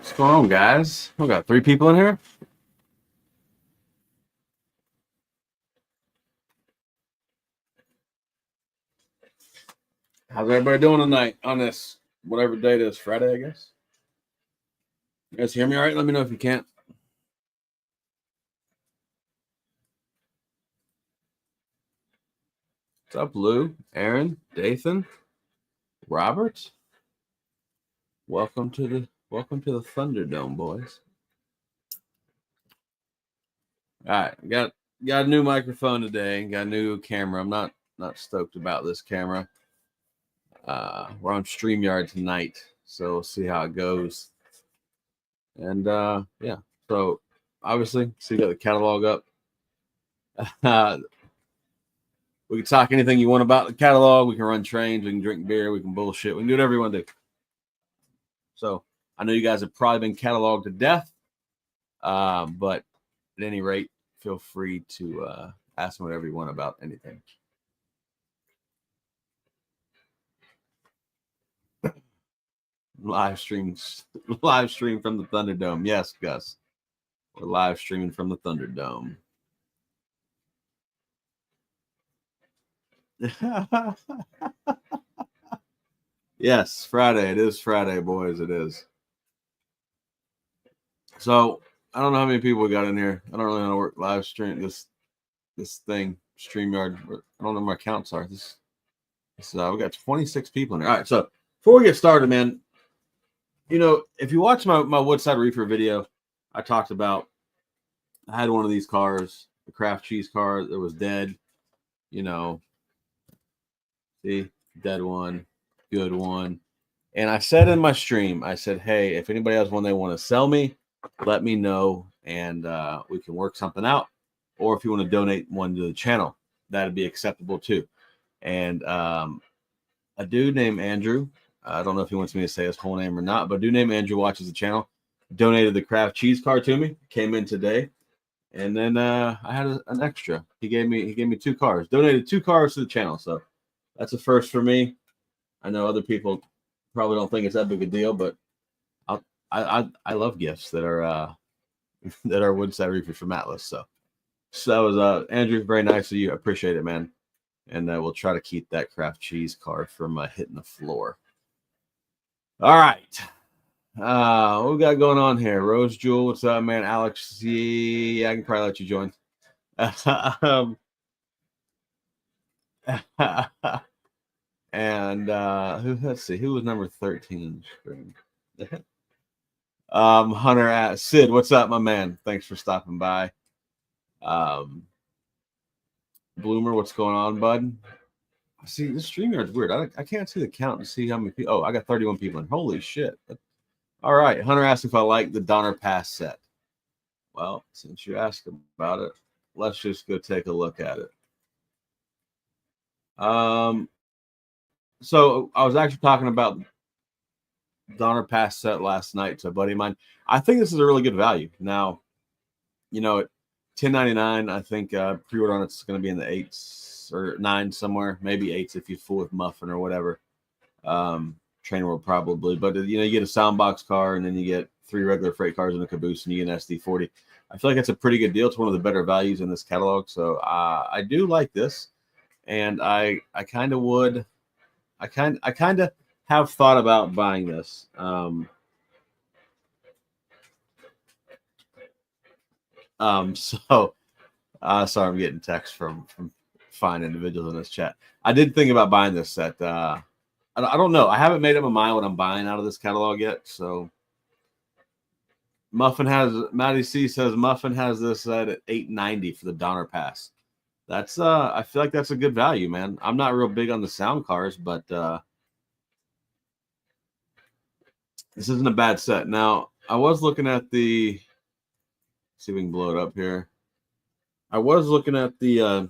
What's going on, guys? We got 3 people in here. How's everybody doing tonight on this, whatever day it is, Friday, I guess? You guys hear me all right? Let me know if you can't. What's up, Lou, Aaron, Dathan, Robert? Welcome to the Thunderdome, boys. All right, got a new microphone today, got a new camera. I'm not stoked about this camera. We're on StreamYard tonight, so we'll see how it goes. And yeah, so obviously, so you got the catalog up. We can talk anything you want about the catalog. We can run trains. We can drink beer. We can bullshit. We can do whatever you want to do. So I know you guys have probably been cataloged to death, but at any rate, feel free to ask me whatever you want about anything. Live stream from the Thunderdome. Yes, Gus. We're live streaming from the Thunderdome. Yes, Friday. It is Friday, boys. It is. So I don't know how many people we got in here. I don't really know how to work live stream this thing, StreamYard. I don't know what my counts are. This we got 26 people in here. All right, so before we get started, man, you know, if you watch my Woodside Reefer video, I talked about I had one of these cars, the Kraft cheese car that was dead. You know, see, dead one, good one. And I said in my stream, I said, hey, if anybody has one they want to sell me, let me know, and we can work something out. Or if you want to donate one to the channel, that'd be acceptable too. And a dude named Andrew, I don't know if he wants me to say his whole name or not, but a dude named Andrew watches the channel, donated the Kraft cheese car to me, came in today. And then I had an extra. He gave me 2 cars, donated 2 cars to the channel. So that's a first for me. I know other people probably don't think it's that big a deal, but I love gifts that are Woodside Reefer from Atlas. So that was Andrew, very nice of you. I appreciate it, man. And we'll try to keep that Kraft cheese car from hitting the floor. All right. What we got going on here? Rose Jewel, what's up, man? Alex, yeah, I can probably let you join. And let's see, who was number 13 in the screen? Hunter, Sid, what's up, my man? Thanks for stopping by. Bloomer, what's going on, bud? See, this StreamYard's weird. I can't see the count to see how many people. Oh, I got 31 people in. Holy shit. All right. Hunter asked if I like the Donner Pass set. Well, since you asked about it, let's just go take a look at it. So I was actually talking about Donner Pass set last night to a buddy of mine. I think this is a really good value. Now, you know, at $10.99, I think pre-order on it's going to be in the 8s or 9s somewhere, maybe 8s if you fool with Muffin or whatever. Train World probably, but you know, you get a soundbox car and then you get 3 regular freight cars in a caboose and you get an SD40. I feel like it's a pretty good deal. It's one of the better values in this catalog. So I do like this, and I kind of would. I kind of have thought about buying this. So sorry, I'm getting text from fine individuals in this chat. I did think about buying this set. I don't know. I haven't made up my mind what I'm buying out of this catalog yet. So Matty C says Muffin has this set at $8.90 for the Donner Pass. That's I feel like that's a good value, man. I'm not real big on the sound cars, but this isn't a bad set. Now, I was looking at the, see if we can blow it up here. I was looking at the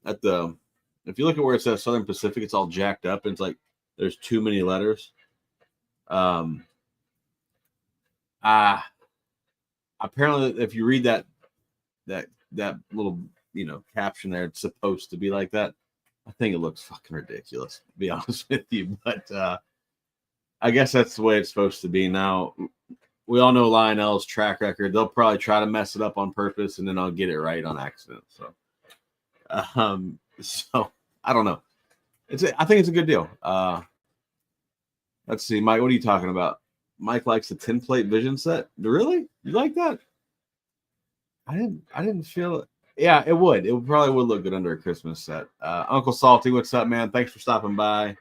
if you look at where it says Southern Pacific, it's all jacked up. And it's like there's too many letters. Apparently, if you read that little, you know, caption there, it's supposed to be like that. I think it looks fucking ridiculous, to be honest with you. But I guess that's the way it's supposed to be. Now, we all know Lionel's track record. They'll probably try to mess it up on purpose, and then I'll get it right on accident. So I don't know. I think it's a good deal. Let's see, Mike. What are you talking about? Mike likes the 10-plate vision set. Really? You like that? I didn't feel it. Yeah, it would. It probably would look good under a Christmas set. Uncle Salty, what's up, man? Thanks for stopping by.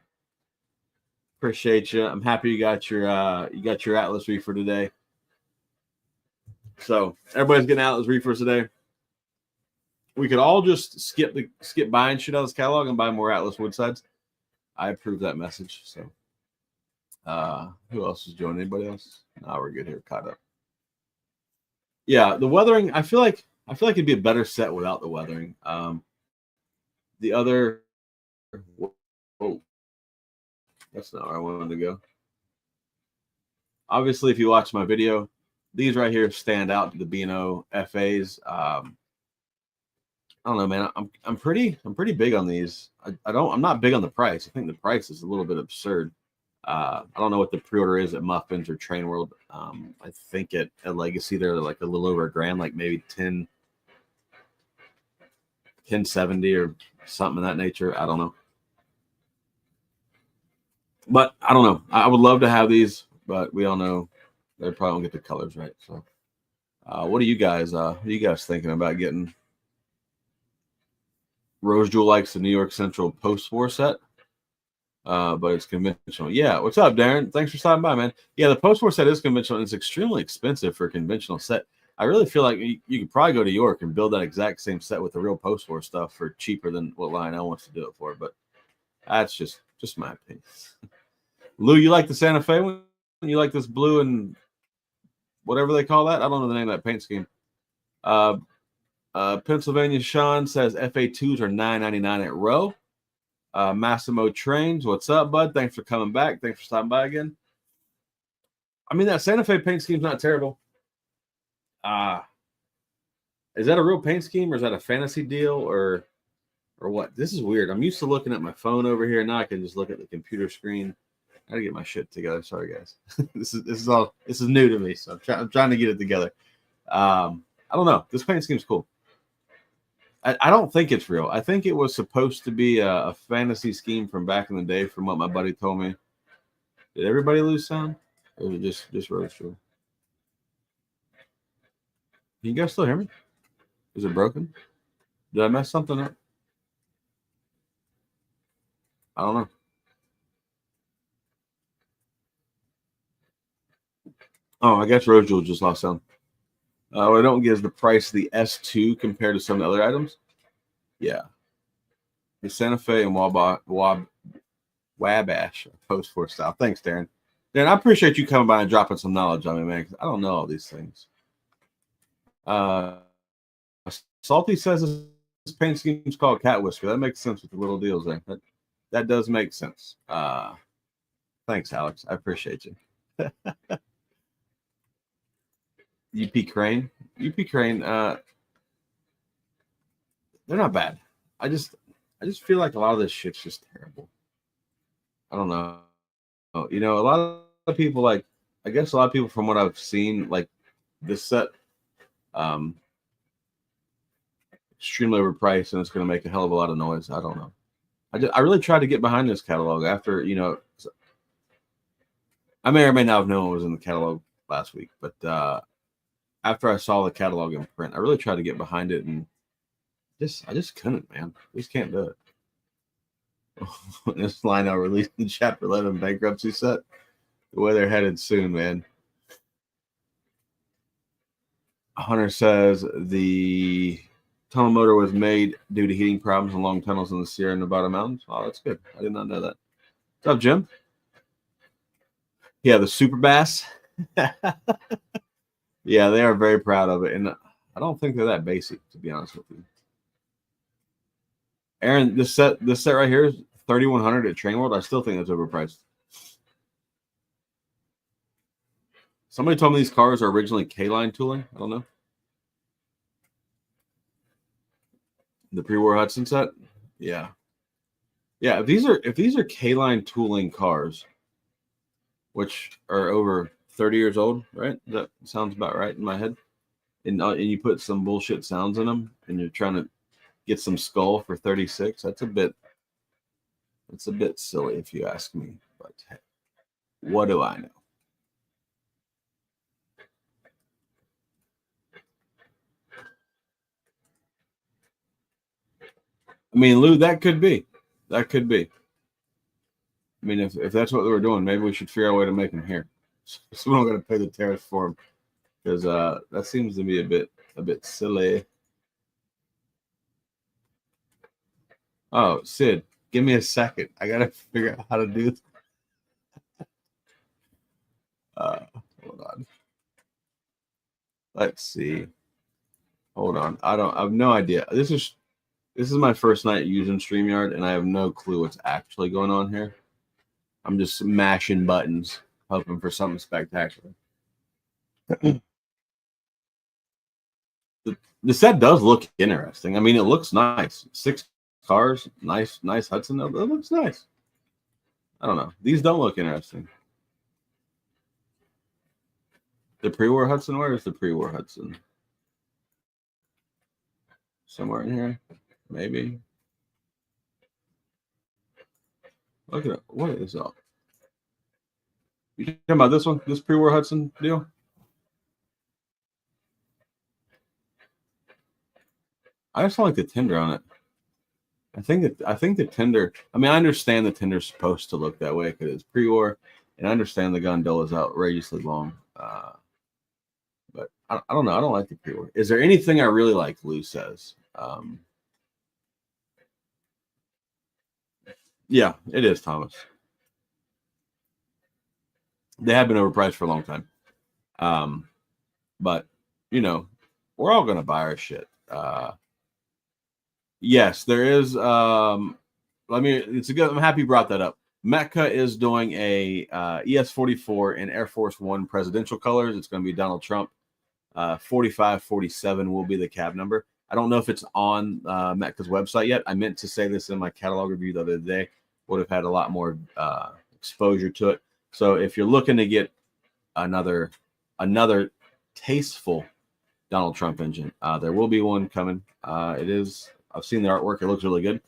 Appreciate you. I'm happy you got your Atlas reefer today. So everybody's getting Atlas reefers today. We could all just skip buying shit out of this catalog and buy more Atlas Woodsides. I approve that message. So who else is joining? Anybody else? No, we're good here. Caught up. Yeah, the weathering. I feel like it'd be a better set without the weathering. The other. Oh, that's not where I wanted to go. Obviously, if you watch my video, these right here stand out to the B&O FAs. I don't know, man. I'm pretty big on these. I'm not big on the price. I think the price is a little bit absurd. I don't know what the pre-order is at Muffins or Train World. I think at Legacy they're like a little over $1,000, like maybe 1070 or something of that nature. I don't know. But I don't know. I would love to have these, but we all know they probably won't get the colors right. So what are you guys thinking about getting? Rose Jewel likes the New York Central post-war set. But it's conventional. Yeah, what's up, Darren? Thanks for stopping by, man. Yeah, the post-war set is conventional, and it's extremely expensive for a conventional set. I really feel like you could probably go to York and build that exact same set with the real post-war stuff for cheaper than what Lionel wants to do it for. But that's just my opinion. Lou, you like the Santa Fe one? You like this blue and whatever they call that? I don't know the name of that paint scheme. Pennsylvania Sean says FA2s are $9.99 at Row. Massimo Trains, what's up, bud? Thanks for coming back. Thanks for stopping by again. I mean, that Santa Fe paint scheme's not terrible. Is that a real paint scheme, or is that a fantasy deal, or what? This is weird. I'm used to looking at my phone over here. Now I can just look at the computer screen. I gotta get my shit together. Sorry, guys. This is new to me, so I'm trying to get it together. I don't know. This paint scheme's cool. I don't think it's real. I think it was supposed to be a fantasy scheme from back in the day, from what my buddy told me. Did everybody lose sound? Or was it just Rose Jewel? Can you guys still hear me? Is it broken? Did I mess something up? I don't know. Oh, I guess Rose Jewel just lost sound. What I don't get is the price of the S2 compared to some of the other items. Yeah. The Santa Fe and Wabash post-war style. Thanks, Darren. Darren, I appreciate you coming by and dropping some knowledge on me, man, because I don't know all these things. Salty says this paint scheme is called Cat Whisker. That makes sense with the little deals there. That does make sense. Thanks, Alex. I appreciate you. UP Crane, they're not bad. I just feel like a lot of this shit's just terrible. I don't know. You know, a lot of people I guess a lot of people from what I've seen, like this set, extremely overpriced, and it's going to make a hell of a lot of noise. I don't know. I really tried to get behind this catalog after, you know, I may or may not have known it was in the catalog last week, but after I saw the catalog in print, I really tried to get behind it, and I just couldn't, man. I just can't do it. This Lionel released the Chapter 11 bankruptcy set. The way they're headed soon, man. Hunter says the tunnel motor was made due to heating problems and long tunnels in the Sierra Nevada mountains. Oh, that's good. I did not know that. What's up, Jim? Yeah, the Super Bass. Yeah, they are very proud of it, and I don't think they're that basic, to be honest with you. Aaron, this set right here is $3,100 at Train World. I still think that's overpriced. Somebody told me these cars are originally K-line tooling. I don't know. The pre-war Hudson set, yeah. If these are K-line tooling cars, which are over 30 years old, right? That sounds about right in my head. And you put some bullshit sounds in them, and you're trying to get some skull for 36. That's a bit silly if you ask me. But hey, what do I know? I mean, Lou, that could be. That could be. I mean, if that's what they were doing, maybe we should figure out a way to make them here, so we don't got to pay the tariff for them, because that seems to be a bit silly. Oh, Sid, give me a second. I gotta figure out how to do this. Hold on. Let's see. Hold on. I have no idea. This is my first night using StreamYard, and I have no clue what's actually going on here. I'm just mashing buttons, hoping for something spectacular. The set does look interesting. I mean, it looks nice. 6 cars, nice Hudson. It looks nice. I don't know. These don't look interesting. The pre-war Hudson? Where is the pre-war Hudson? Somewhere in here, maybe. Look at it. What is up? You talking about this one? This pre-war Hudson deal? I just don't like the tender on it. I think the tender. I mean, I understand the tender's supposed to look that way because it's pre-war, and I understand the gondola is outrageously long. But I don't know. I don't like the pre-war. Is there anything I really like? Lou says. Yeah, it is, Thomas. They have been overpriced for a long time. But you know, we're all gonna buy our shit. Yes, there is. It's a good. I'm happy you brought that up. Mecca is doing a ES44 in Air Force One presidential colors. It's going to be Donald Trump. 4547 will be the cab number. I don't know if it's on Mecca's website yet. I meant to say this in my catalog review the other day. Would have had a lot more exposure to it. So if you're looking to get another tasteful Donald Trump engine, there will be one coming. It is. I've seen the artwork. It looks really good.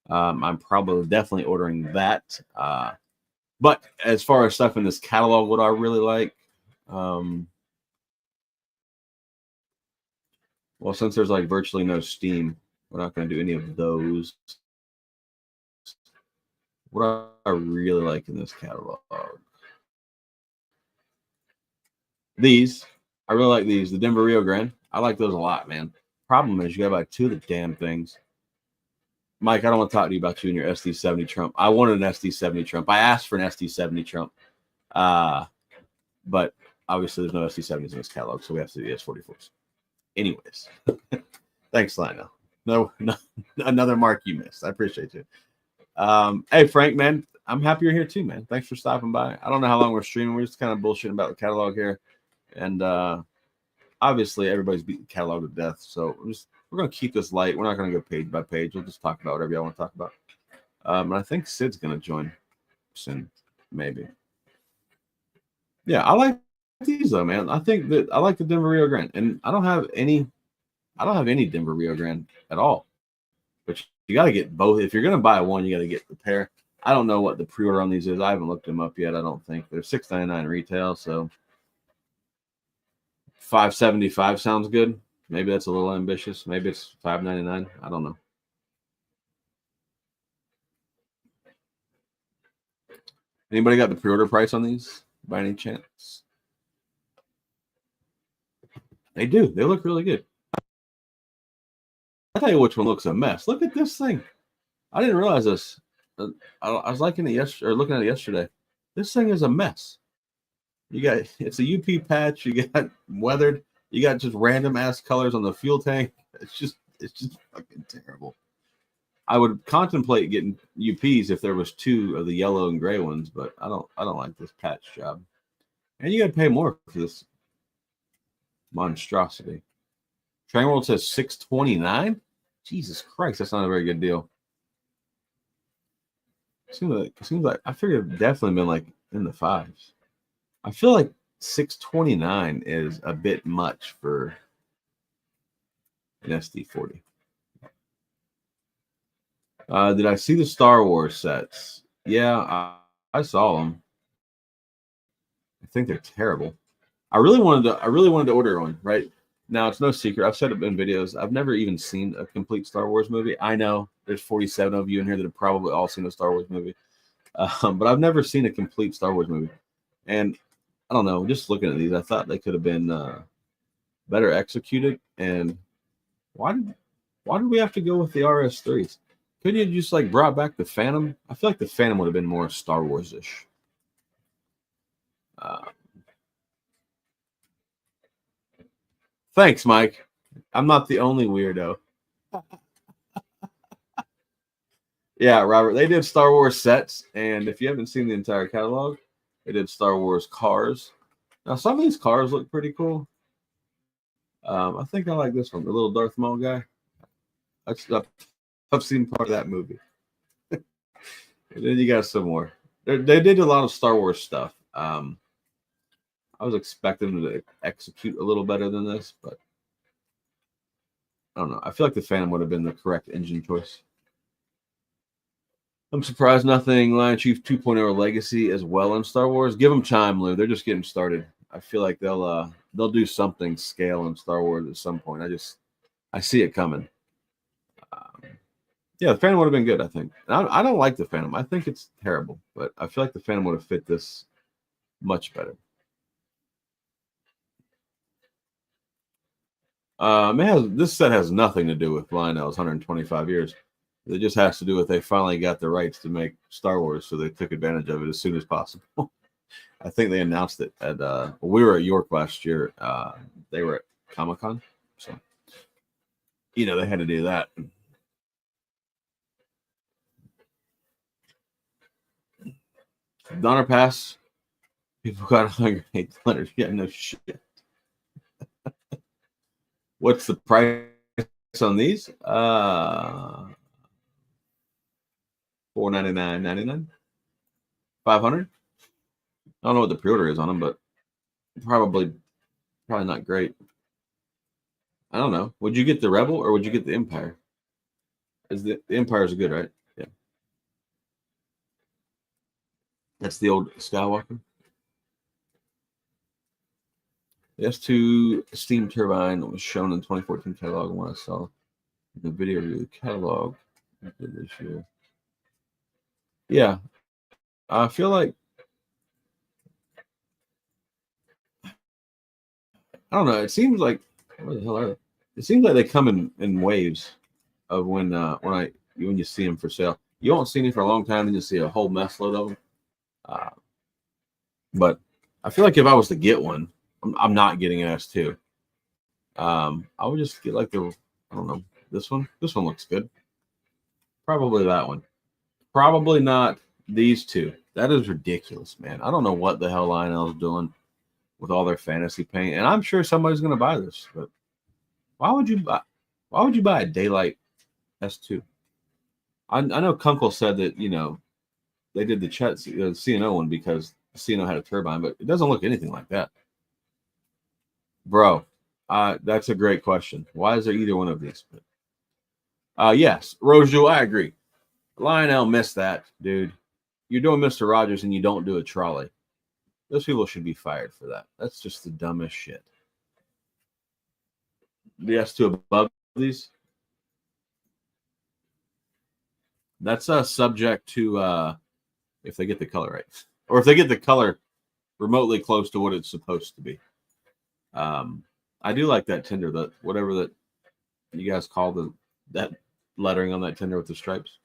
I'm probably definitely ordering that. But as far as stuff in this catalog, what I really like, well, since there's like virtually no Steam, we're not going to do any of those. What I really like in this catalog, these, I really like these. The Denver Rio Grande, I like those a lot, man. Problem is, you got to buy 2 of the damn things. Mike, I don't want to talk to you about you and your SD70 Trump. I wanted an SD70 Trump. I asked for an SD70 Trump. But obviously there's no SD70s in this catalog, so we have to do the S44s. Anyways, thanks, Lionel. No, another mark you missed. I appreciate you. Hey, Frank, man, I'm happy you're here too, man. Thanks for stopping by. I don't know how long we're streaming. We're just kind of bullshitting about the catalog here. And obviously everybody's beating the catalog to death, so we're going to keep this light. We're not going to go page by page. We'll just talk about whatever y'all want to talk about. And I think Sid's going to join soon, maybe. Yeah, I like these though, man. I think that I like the Denver Rio Grande, and I don't have any Denver Rio Grande at all. But you got to get both. If you're going to buy one, you got to get the pair. I don't know what the pre-order on these is. I haven't looked them up yet. I don't think they're $6.99 retail, so $5.75 sounds good. Maybe that's a little ambitious. Maybe it's $5.99. I don't know. Anybody got the pre-order price on these by any chance? They do. They look really good. I'll tell you which one looks a mess. Look at this thing. I didn't realize this. I was liking it yesterday, or looking at it yesterday. This thing is a mess. It's a UP patch. You got weathered. You got just random ass colors on the fuel tank. It's just fucking terrible. I would contemplate getting UPs if there was 2 of the yellow and gray ones, but I don't like this patch job. And you got to pay more for this monstrosity. Train World says $6.29. Jesus Christ, that's not a very good deal. It seems like I figured it definitely been like in the 5s. I feel like $629 is a bit much for an SD40. Did I see the Star Wars sets? Yeah, I saw them. I think they're terrible. I really wanted to order one. Right now, it's no secret. I've said it in videos. I've never even seen a complete Star Wars movie. I know there's 47 of you in here that have probably all seen a Star Wars movie, but I've never seen a complete Star Wars movie. And I don't know. Just looking at these, I thought they could have been better executed. And why did we have to go with the RS3s? Couldn't you just like brought back the Phantom? I feel like the Phantom would have been more Star Wars-ish. Thanks, Mike. I'm not the only weirdo. Yeah, Robert. They did Star Wars sets, and if you haven't seen the entire catalog, they did Star Wars cars. Now, some of these cars look pretty cool. I think I like this one, the little Darth Maul guy. I've seen part of that movie. And then you got some more. They did a lot of Star Wars stuff. I was expecting them to execute a little better than this, but I don't know. I feel like the Phantom would have been the correct engine choice. I'm surprised nothing LionChief 2.0 Legacy as well in Star Wars. Give them time, Lou. They're just getting started. I feel like they'll do something scale in Star Wars at some point. I see it coming. Yeah, the Phantom would have been good, I think. And I don't like the Phantom. I think it's terrible, but I feel like the Phantom would have fit this much better. This set has nothing to do with Lionel's 125 years. It just has to do with they finally got the rights to make Star Wars, so they took advantage of it as soon as possible. I think they announced it at we were at York last year. They were at Comic-Con, so they had to do that. Donner Pass, people got 108. Yeah, no shit. What's the price on these? $499.99, $500. I don't know what the pre-order is on them, but probably not great. I don't know. Would you get the Rebel or would you get the Empire? The Empires are good, right? Yeah. That's the old Skywalker. The S2 steam turbine was shown in the 2014 catalog, and when I saw the video review catalog this year. Yeah. I feel like I don't know. It seems like where the hell are they? It seems like they come in waves of when you see them for sale. You won't see any for a long time, and you see a whole mess load of them. But I feel like if I was to get one, I'm not getting an S2. I would just get like I don't know, this one. This one looks good. Probably that one. Probably not these two. That is ridiculous, man. I don't know what the hell Lionel's doing with all their fantasy paint, and I'm sure somebody's going to buy this. But why would you buy a Daylight S2? I know Kunkel said that they did the CNO one because the CNO had a turbine, but it doesn't look anything like that, bro. That's a great question. Why is there either one of these? Yes, Rojo, I agree. Lionel missed that, dude. You're doing Mr. Rogers and you don't do a trolley. Those people should be fired for that. That's just the dumbest shit. The S2 above these. That's subject to if they get the color right, or if they get the color remotely close to what it's supposed to be. I do like that tender, that whatever that you guys call that lettering on that tender with the stripes.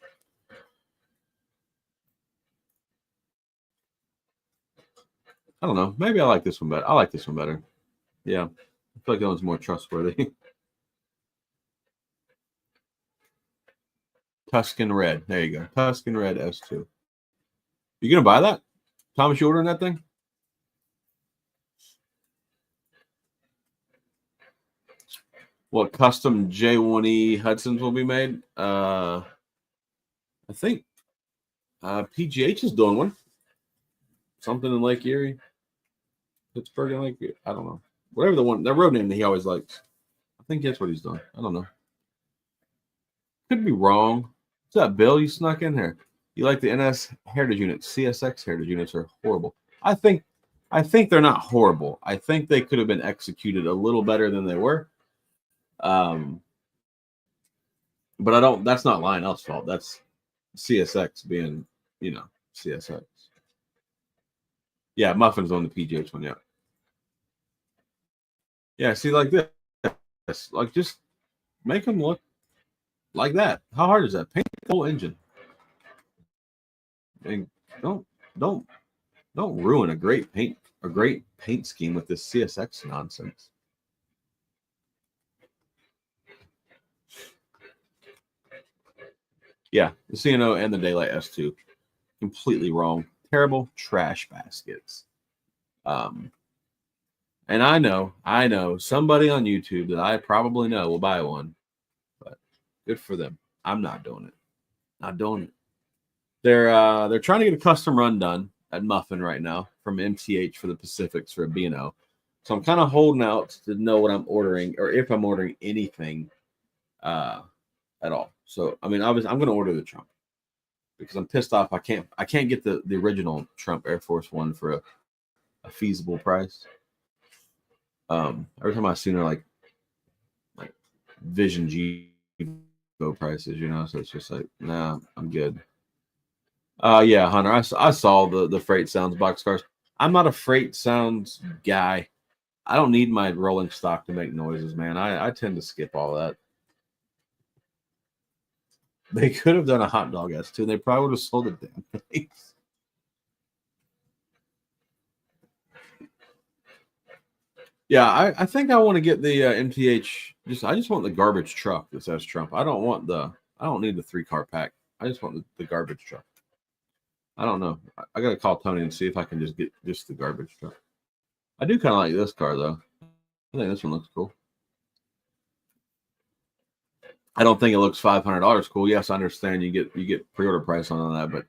I don't know. Maybe I like this one better. I like this one better. Yeah, I feel like that one's more trustworthy. Tuscan Red. There you go. Tuscan Red S2. You gonna buy that? Thomas, you ordering that thing? What custom J1E Hudsons will be made? I think PGH is doing one. Something in Lake Erie. Pittsburgh and like I don't know. Whatever the one that road name that he always likes. I think that's what he's doing. I don't know. Could be wrong. What's up, Bill? You snuck in here. You like the NS heritage units? CSX heritage units are horrible. I think they're not horrible. I think they could have been executed a little better than they were. But I don't. That's not Lionel's fault. That's CSX being, CSX. Yeah, Muffin's on the PGH one. Yeah. Yeah. See, like this, like just make them look like that. How hard is that? Paint the whole engine. And don't ruin a great paint scheme with this CSX nonsense. Yeah, the CNO and the Daylight S2, completely wrong. Terrible trash baskets. And I know somebody on YouTube that I probably know will buy one, but good for them. I'm not doing it. Not doing it. They're trying to get a custom run done at Muffin right now from MTH for the Pacifics for a B&O. So I'm kind of holding out to know what I'm ordering or if I'm ordering anything at all. So I mean, obviously, I'm going to order the Trump because I'm pissed off. I can't get the original Trump Air Force One for a feasible price. Every time I've seen her like Vision G prices, so it's just like, nah, I'm good. Yeah, Hunter, I saw the Freight Sounds boxcars. I'm not a Freight Sounds guy. I don't need my rolling stock to make noises, man. I tend to skip all that. They could have done a hot dog S2, and they probably would have sold it damn things. Yeah, I think I want to get the MTH. I just want the garbage truck that says Trump. I don't need the 3-car pack. I just want the garbage truck. I don't know. I got to call Tony and see if I can just get just the garbage truck. I do kind of like this car though. I think this one looks cool. I don't think it looks $500 cool. Yes, I understand you get pre-order price on that, but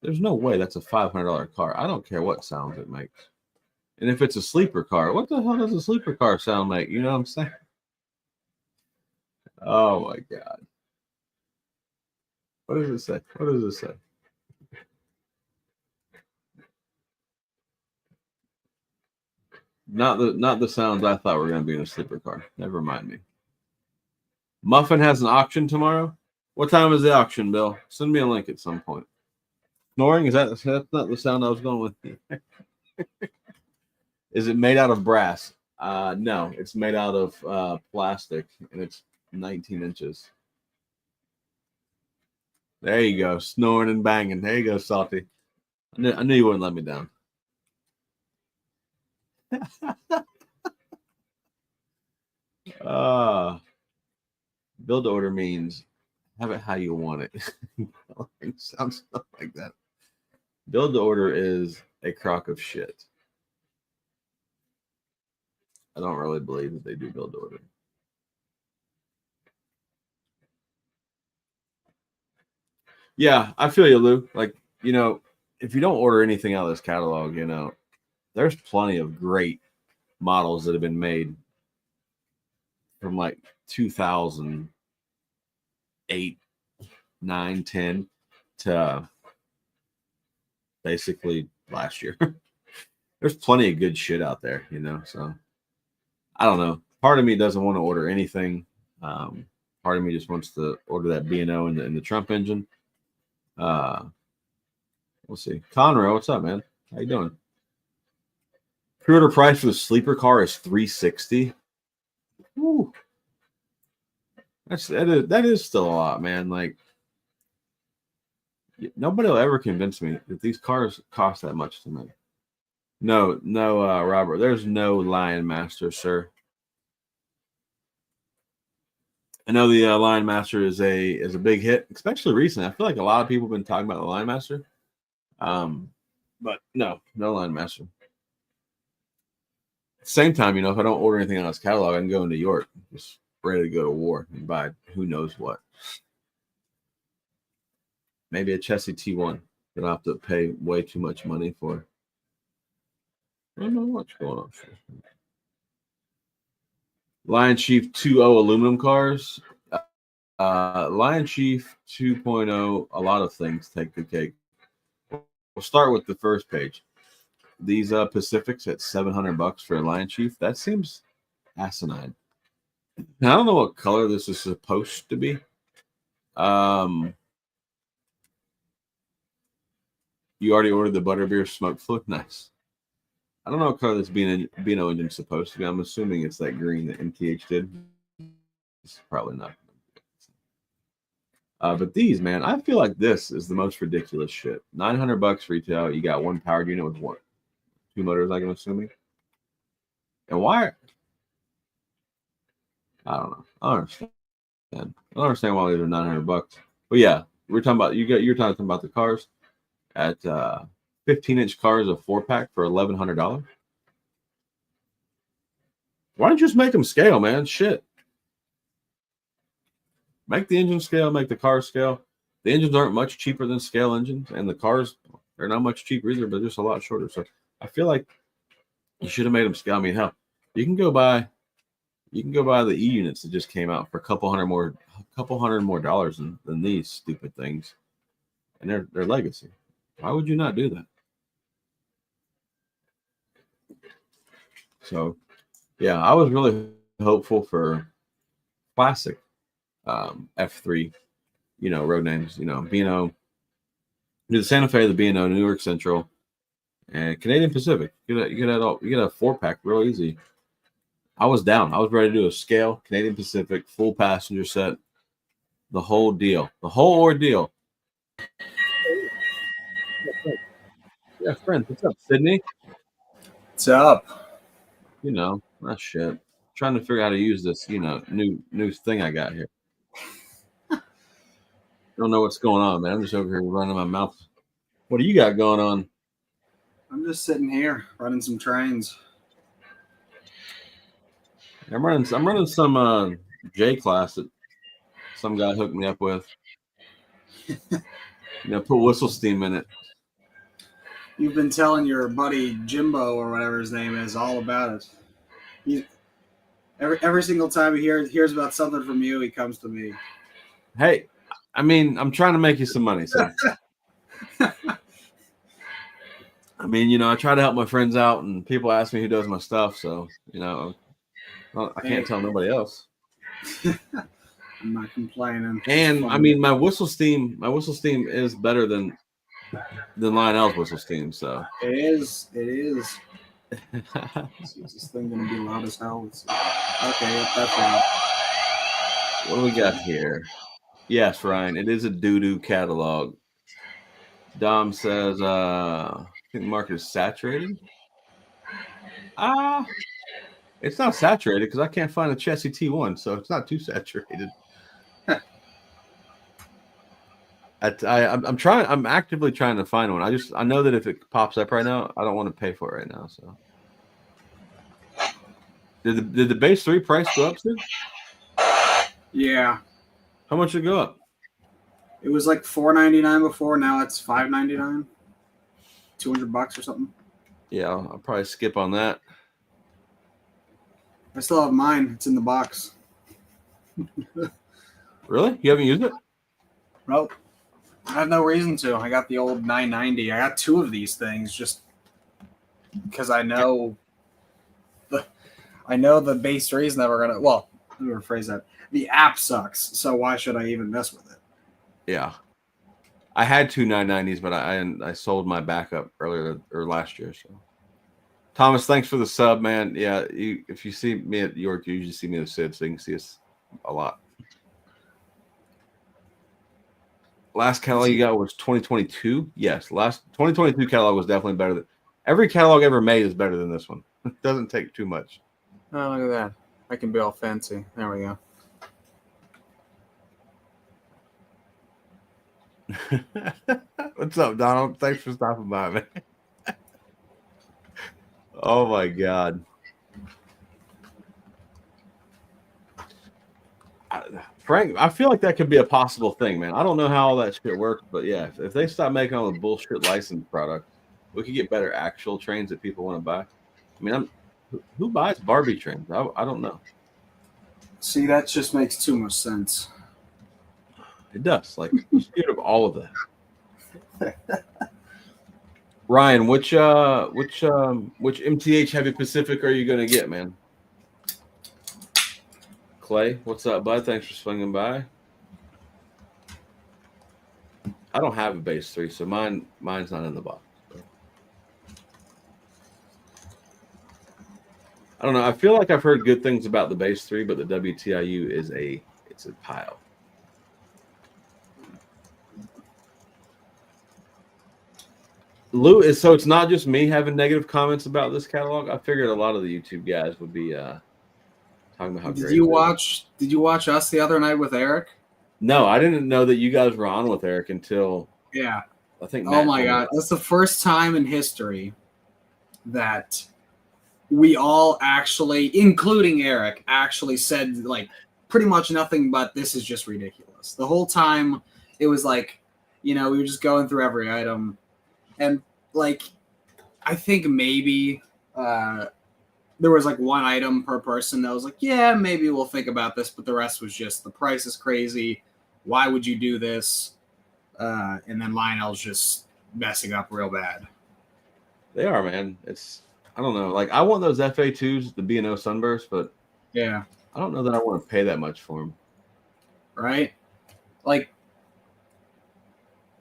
there's no way that's a $500 car. I don't care what sounds it makes. And if it's a sleeper car, what the hell does a sleeper car sound make? You know what I'm saying? Oh my God. What does it say? What does it say? Not the sounds I thought were going to be in a sleeper car. Never mind me. Muffin has an auction tomorrow. What time is the auction, Bill? Send me a link at some point. Snoring? That's not the sound I was going with. Is it made out of brass? No, it's made out of plastic, and it's 19 inches. There you go, snoring and banging. There you go, Salty. I knew you wouldn't let me down. Build to order means have it how you want it. It sounds like that. Build to order is a crock of shit. I don't really believe that they do build to order. Yeah, I feel you, Lou. Like, if you don't order anything out of this catalog, there's plenty of great models that have been made from like 2008, 9, 10 to basically last year. There's plenty of good shit out there, so I don't know. Part of me doesn't want to order anything. Part of me just wants to order that B&O in the Trump engine. We'll see. Conroe, what's up, man? How you doing? Pre-order price for the sleeper car is $360. Woo. That is still a lot, man. Like, nobody will ever convince me that these cars cost that much to make. No, Robert. There's no LionMaster, sir. I know the LionMaster is a big hit, especially recently. I feel like a lot of people have been talking about the LionMaster. But no LionMaster. At the same time, if I don't order anything on this catalog, I can go in New York, just ready to go to war and buy who knows what. Maybe a Chessie T1 that I have to pay way too much money for. I don't know what's going on. LionChief 2.0 aluminum cars. LionChief 2.0, a lot of things take the cake. We'll start with the first page. These Pacifics at $700 for a LionChief. That seems asinine. Now, I don't know what color this is supposed to be. You already ordered the butterbeer smoke fluid. Nice. I don't know what color this Beano engine is supposed to be. I'm assuming it's that green that MTH did. It's probably not. But these, man, I feel like this is the most ridiculous shit. $900 retail. You got one powered unit with what? 2 motors, I'm assuming. And why? I don't know. I don't understand. I don't understand why these are $900. But yeah, we're talking about you're talking about the cars at 15-inch cars, a 4-pack for $1,100. Why don't you just make them scale, man? Shit. Make the engine scale, make the car scale. The engines aren't much cheaper than scale engines, and the cars, they're not much cheaper either, but just a lot shorter. So I feel like you should have made them scale. I mean, hell, you can go buy the E units that just came out for a couple hundred more dollars than these stupid things, and they're legacy. Why would you not do that? So, yeah, I was really hopeful for classic F3, road names, Beano, the Santa Fe, the Beano, New York Central, and Canadian Pacific. You get a 4-pack real easy. I was down. I was ready to do a scale, Canadian Pacific, full passenger set, the whole deal, the whole ordeal. Yeah, friend, what's up, Sydney? What's up? That shit. Trying to figure out how to use this, new thing I got here. Don't know what's going on, man. I'm just over here running my mouth. What do you got going on? I'm just sitting here running some trains. I'm running some J class that some guy hooked me up with. Put whistle steam in it. You've been telling your buddy Jimbo or whatever his name is all about it. Every single time he hears about something from you, he comes to me. Hey, I mean, I'm trying to make you some money, so. I mean, I try to help my friends out, and people ask me who does my stuff, so I can't tell nobody else. I'm not complaining. And I mean, my whistle steam is better than Lionel's whistle steam. So it is. Is this thing gonna be loud as hell? Okay, yep, that's right. What do we got here? Yes, Ryan, it is a doo-doo catalog. Dom says, I think the market is saturated. It's not saturated because I can't find a chassis T1, so it's not too saturated. I'm trying. I'm actively trying to find one. I know that if it pops up right now, I don't want to pay for it right now. So, did the base 3 price go up too? Yeah. How much did it go up? It was like $499 before. Now it's $599. $200 or something. Yeah, I'll probably skip on that. I still have mine. It's in the box. Really? You haven't used it? Nope. I have no reason to. I got the old 990. I got 2 of these things just because I know the base 3 is never gonna. Well, let me rephrase that. The app sucks, so why should I even mess with it? Yeah, I had 2 990s, but I sold my backup earlier or last year. So, Thomas, thanks for the sub, man. Yeah, if you see me at York, you usually see me at Sid, so you can see us a lot. Last catalog you got was 2022. Yes, last 2022 catalog was definitely better than every catalog ever made is better than this one. It doesn't take too much. Oh, look at that. I can be all fancy. There we go. What's up, Donald? Thanks for stopping by, man. Oh my God. Frank, I feel like that could be a possible thing, man. I don't know how all that shit works, but yeah, if they stop making all the bullshit licensed product, we could get better actual trains that people want to buy. I mean, who buys Barbie trains? I don't know. See, that just makes too much sense. It does. Like, just get rid of all of that. Ryan, which MTH Heavy Pacific are you gonna get, man? Clay, what's up, bud? Thanks for swinging by. I don't have a base 3, so mine's not in the box. I don't know. I feel like I've heard good things about the base 3, but the WTIU it's a pile. Lou, so it's not just me having negative comments about this catalog. I figured a lot of the YouTube guys would be talking about how great. Did you watch us the other night with Eric? No, I didn't know that you guys were on with Eric until I think. Oh my god, that's the first time in history that we all actually, including Eric, actually said like pretty much nothing but this is just ridiculous. The whole time it was like, we were just going through every item. And like, I think maybe there was like one item per person that was like, yeah, maybe we'll think about this, but the rest was just the price is crazy. Why would you do this? And then Lionel's just messing up real bad. They are, man. I don't know. Like, I want those FA2s, the B&O Sunburst, but yeah, I don't know that I want to pay that much for them. Right? Like,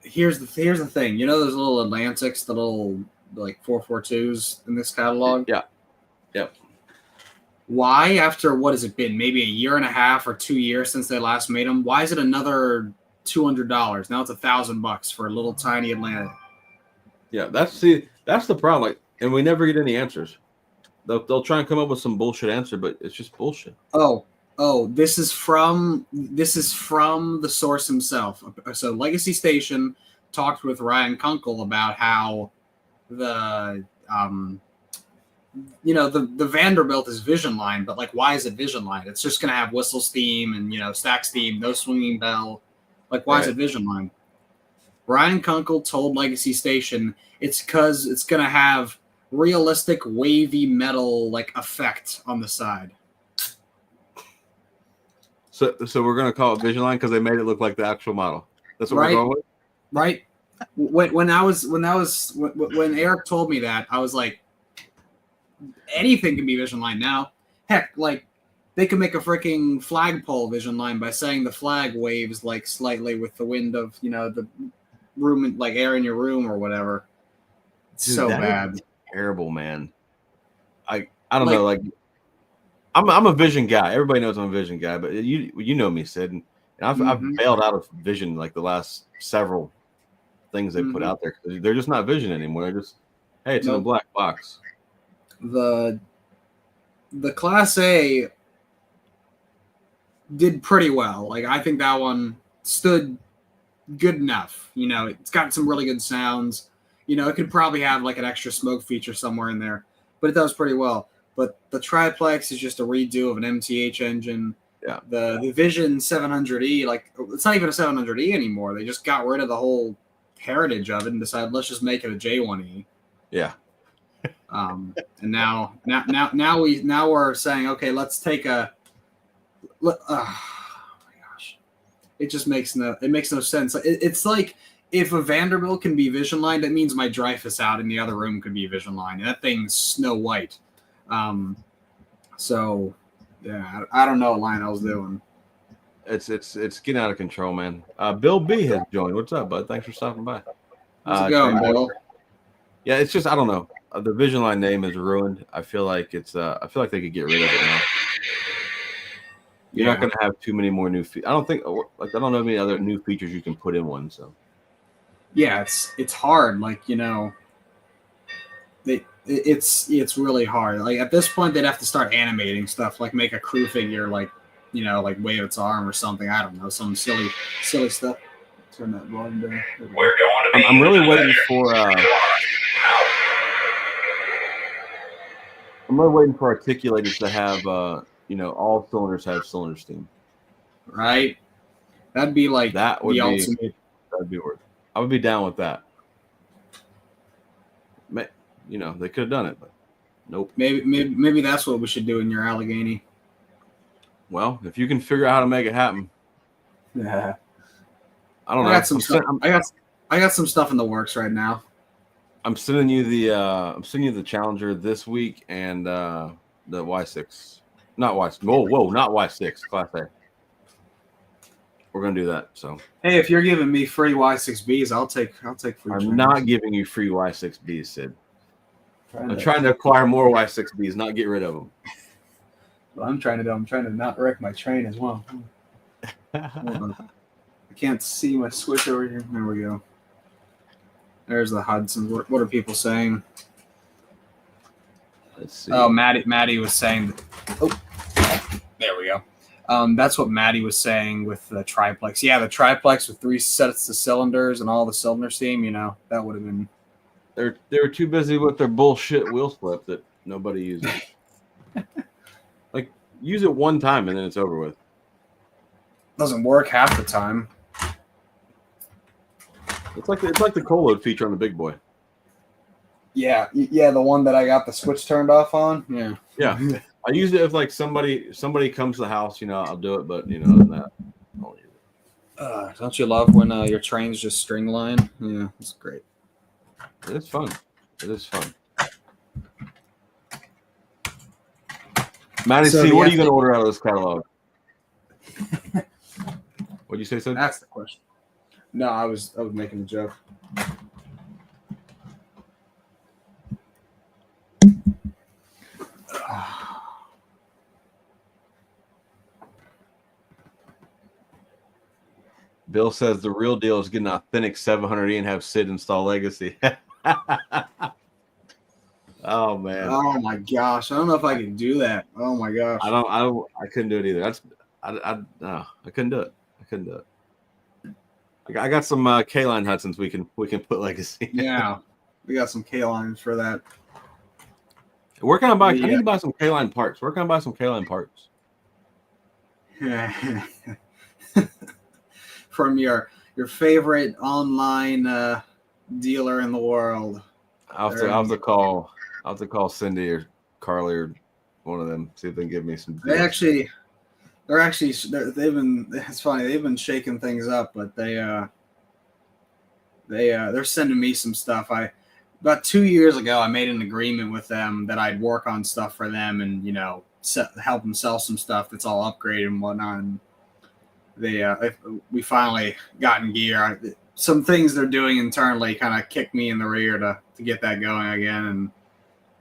here's the thing. Those little Atlantics, the little like 442s in this catalog? Yeah. Yep. Why, after what has it been? Maybe a year and a half or 2 years since they last made them? Why is it another $200? Now it's $1,000 for a little tiny Atlantic. Yeah, that's the problem. Like, and we never get any answers. They'll try and come up with some bullshit answer, but it's just bullshit. Oh, this is from the source himself. So Legacy Station talked with Ryan Kunkel about how the the Vanderbilt is Vision Line, but like, why is it Vision Line? It's just gonna have whistle steam and stack steam, no swinging bell. Like, why is it Vision Line? Ryan Kunkel told Legacy Station it's because it's gonna have realistic wavy metal like effect on the side. So we're gonna call it Vision Line because they made it look like the actual model. That's what we're going with, right? When Eric told me that, I was like, anything can be Vision Line now. Heck, like, they could make a freaking flagpole Vision Line by saying the flag waves like slightly with the wind of the room, like air in your room or whatever. It's so bad, terrible, man. I don't know, like. I'm a Vision guy. Everybody knows I'm a Vision guy, but you know me, Sid, and I've bailed out of Vision like the last several things they put out there because they're just not Vision anymore. They're just, hey, it's in a black box. The Class A did pretty well. Like, I think that one stood good enough. It's got some really good sounds. It could probably have like an extra smoke feature somewhere in there, but it does pretty well. But the triplex is just a redo of an MTH engine. Yeah. The Vision 700E, like, it's not even a 700E anymore. They just got rid of the whole heritage of it and decided, let's just make it a J1E. Yeah. And now we're saying, okay, let's take oh my gosh, it just makes no sense. It's like, if a Vanderbilt can be Vision Line, that means my Dreyfus out in the other room could be Vision Line. And that thing's Snow White. So yeah, I don't know what Lionel's doing. It's getting out of control, man. Bill B has joined. What's up, bud? Thanks for stopping by. How's it going, Bill? Yeah, it's just, I don't know. The Vision Line name is ruined. I feel like they could get rid of it now. You're not going to have too many more new features. I don't know any other new features you can put in one. So yeah, it's hard. Like, it's really hard. Like, at this point, they'd have to start animating stuff, like make a crew figure, like, like wave its arm or something. I don't know, some silly stuff. Turn that volume down. We're going to be. I'm really waiting for. I'm really waiting for articulators to have, all cylinders have cylinder steam. Right. That'd be like that would the be ultimate. That'd be worth. I would be down with that. They could have done it, but Nope. Maybe that's what we should do in your Allegheny. Well, if you can figure out how to make it happen. Yeah. I don't know. I got some stuff in the works right now. I'm sending you the Challenger this week and the Y6. Not Y6. Whoa, not Y6. Class A. We're gonna do that. So hey, if you're giving me free Y6Bs, I'll take free. I'm not giving you free Y6Bs, Sid. I'm trying to acquire more Y6Bs, not get rid of them. Well, I'm trying to not wreck my train as well. I can't see my switch over here. There we go. There's the Hudson. What are people saying? Let's see. Oh, Maddie was saying. There we go. That's what Maddie was saying with the triplex. Yeah, the triplex with 3 sets of cylinders and all the cylinder steam. You know, that would have been. They were too busy with their bullshit wheel slip that nobody uses. Like, use it one time and then it's over with. Doesn't work half the time. It's like the cold load feature on the big boy. Yeah, the one that I got the switch turned off on. Yeah. I use it if like somebody comes to the house, you know, I'll do it, but you know, other than that, I don't use it. Don't you love when your train's just string line? Yeah, it's great. It is fun. Maddie, So C, the what are you going to order out of this catalog? What'd you say, Sid? That's the question. No, I was making a joke. Bill says the real deal is get an authentic 700E and have Sid install Legacy. Oh man! Oh my gosh! I don't know if I can do that. Oh my gosh! I couldn't do it either. I couldn't do it. I got some K-line Hudsons we can put Legacy. Yeah, we got some K-lines for that. Where can I buy? I need to buy some K-line parts. Where can I buy some K-line parts? From your favorite online dealer in the world. I'll have to call Cindy or Carly or one of them, see if they can give me some deals. It's funny, they've been shaking things up, but they're sending me some stuff. About 2 years ago I made an agreement with them that I'd work on stuff for them and, you know, help them sell some stuff that's all upgraded and whatnot. And we finally got in gear. Some things they're doing internally kind of kicked me in the rear to get that going again. And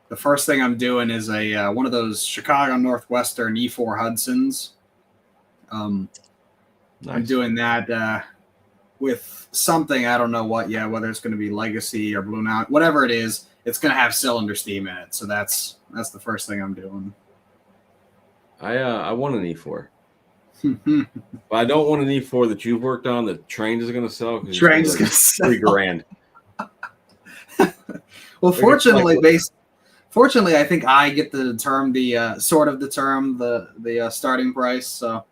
the first thing I'm doing is one of those Chicago Northwestern E4 Hudsons. Nice. I'm doing that with something, I don't know what yet, whether it's going to be Legacy or Blue Now, whatever it is, it's going to have cylinder steam in it. So that's the first thing I'm doing. I want an E4. But I don't want an E4 that you've worked on that Trains is going to sell. Trains is going to sell $3,000. Well, fortunately, I think I get to determine the starting price. So,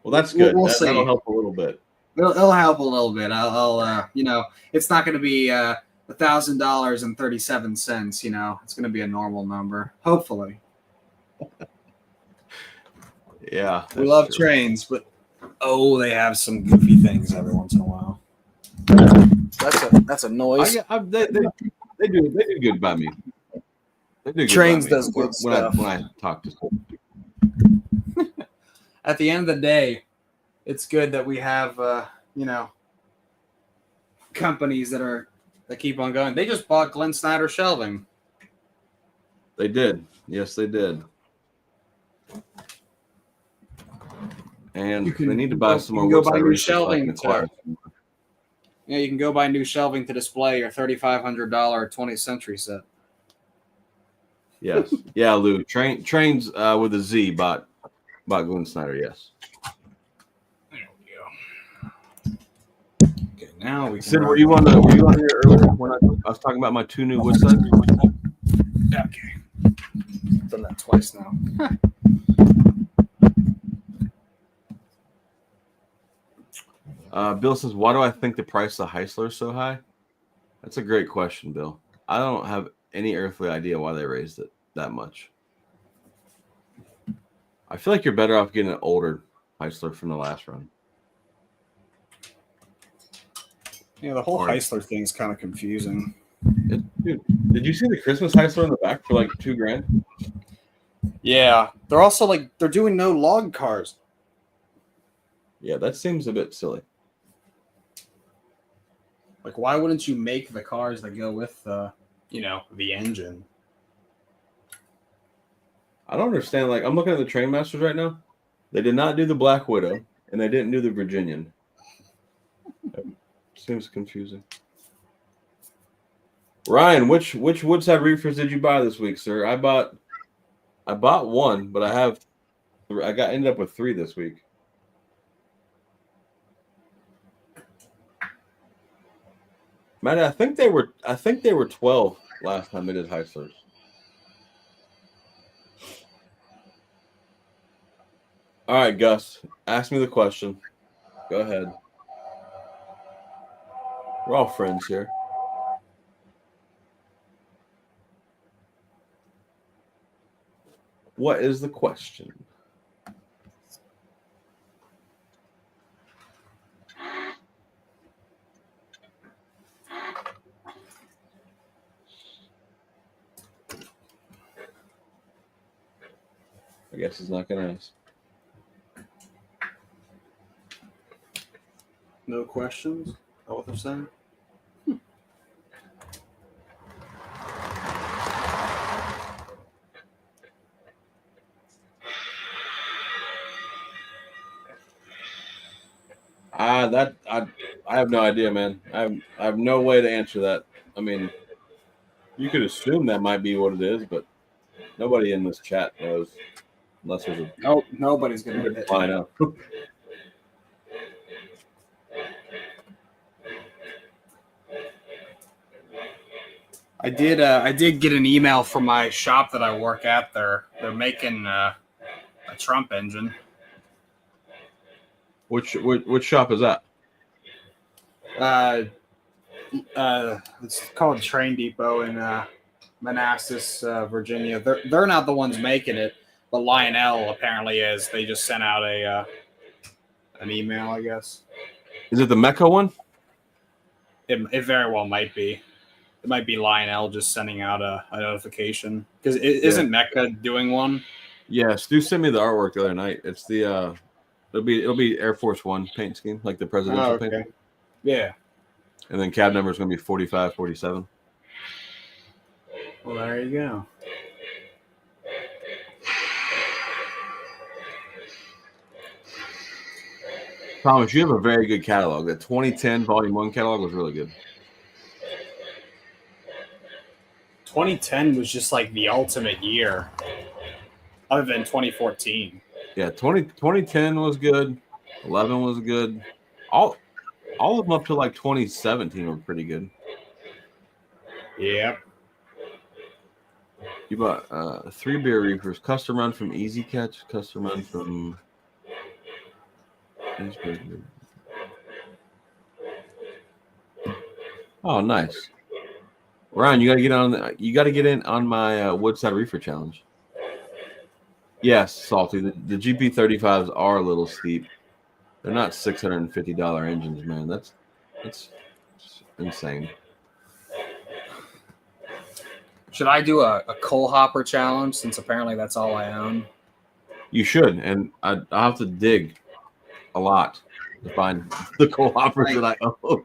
well, that's good. We'll see. That'll help a little bit. It'll help a little bit. I'll you know, it's not going to be $1,000.37. You know, it's going to be a normal number, hopefully. Yeah, we love Trains, but they have some goofy things every once in a while. That's a noise. They do good by me. They do good Trains by me does good stuff when I talk to them. At the end of the day, it's good that we have you know, companies that keep on going. They just bought Glenn Snyder Shelving. They did. Yes, they did. And they need to buy some more. Go buy new shelving. Yeah, you can go buy new shelving to display your $3,500 20th century set. Yes. Yeah, Lou. Trains with a Z bought Glenn Snyder, yes. There we go. Okay, now we can. Sid, were you on here earlier when I was talking about my 2 new wood sides? Okay. Done that twice now. Bill says, why do I think the price of Heisler is so high? That's a great question, Bill. I don't have any earthly idea why they raised it that much. I feel like you're better off getting an older Heisler from the last run. Yeah, the whole Heisler thing is kind of confusing. Dude, did you see the Christmas Heisler in the back for like $2,000? Yeah, they're also like they're doing no log cars. Yeah, that seems a bit silly. Like, why wouldn't you make the cars that go with the engine? I don't understand. Like, I'm looking at the Trainmasters right now. They did not do the Black Widow, and they didn't do the Virginian. Seems confusing. Ryan, which Woodside reefers did you buy this week, sir? I bought one, but ended up with 3 this week. Matt, I think they were 12 last time they did Heislers. All right, Gus, ask me the question. Go ahead. We're all friends here. What is the question? I guess he's not going to ask. No questions? Is that what they're saying? I have no idea, man. I have no way to answer that. I mean, you could assume that might be what it is, but nobody in this chat knows, unless there's a nobody's gonna hit it. I know. I did get an email from my shop that I work at. They're making a Trump engine. Which shop is that? It's called Train Depot in Manassas, Virginia. They're not the ones making it, but Lionel apparently is. They just sent out an email, I guess. Is it the Mecca one? It very well might be. It might be Lionel just sending out a notification because isn't Mecca doing one? Yeah, Stu sent me the artwork the other night. It's the it'll be Air Force One paint scheme, like the presidential paint. Yeah. And then cab number is going to be 45, 47. Well, there you go. Thomas, you have a very good catalog. The 2010 Volume 1 catalog was really good. 2010 was just like the ultimate year, other than 2014. Yeah, 2010 was good. 11 was good. All of them up to like 2017 were pretty good. Yep. You bought 3 beer reefers, custom run from Easy Catch, custom run from Oh, nice. Ryan, you got to get in on my Woodside Reefer Challenge. Yes, Salty. The GP35s are a little steep. They're not $650 engines, man. That's insane. Should I do a coal hopper challenge since apparently that's all I own? You should, and I'll have to dig a lot to find the coal hoppers that I own.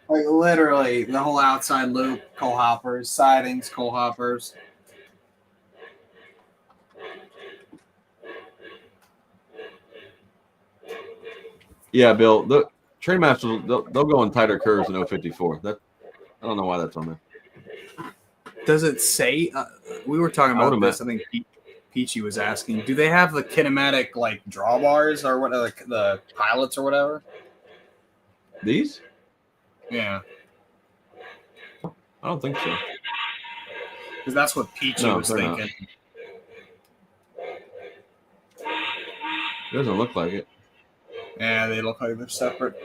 Like literally the whole outside loop, coal hoppers, sidings, coal hoppers. Yeah, Bill. The Trainmasters they'll go in tighter curves than 054. I don't know why that's on there. Does it say? We were talking about this. I think Peachy was asking. Do they have the kinematic like drawbars or what? Like the pilots or whatever? These? Yeah. I don't think so. Because that's what Peachy was thinking. It doesn't look like it. Yeah, they look like they're separate.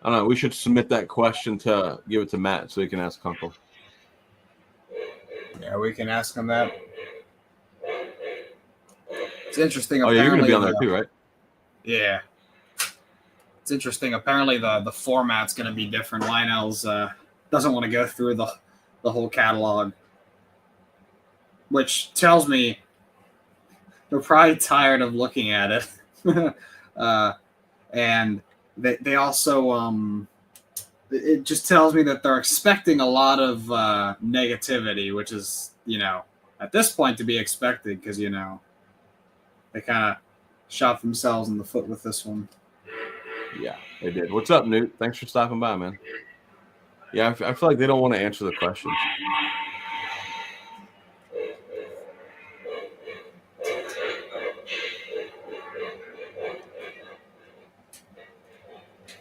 I don't know. We should submit that question to give it to Matt so he can ask Uncle. Yeah, we can ask him that. It's interesting. Oh yeah, you're gonna Apparently, be on there too, right? Yeah. It's interesting. Apparently, the format's going to be different. Lionel's doesn't want to go through the whole catalog, which tells me they're probably tired of looking at it. And they also it just tells me that they're expecting a lot of negativity, which is, you know, at this point to be expected, because, you know, they kind of shot themselves in the foot with this one. Yeah, they did. What's up, Newt? Thanks for stopping by, man. Yeah, I feel like they don't want to answer the questions.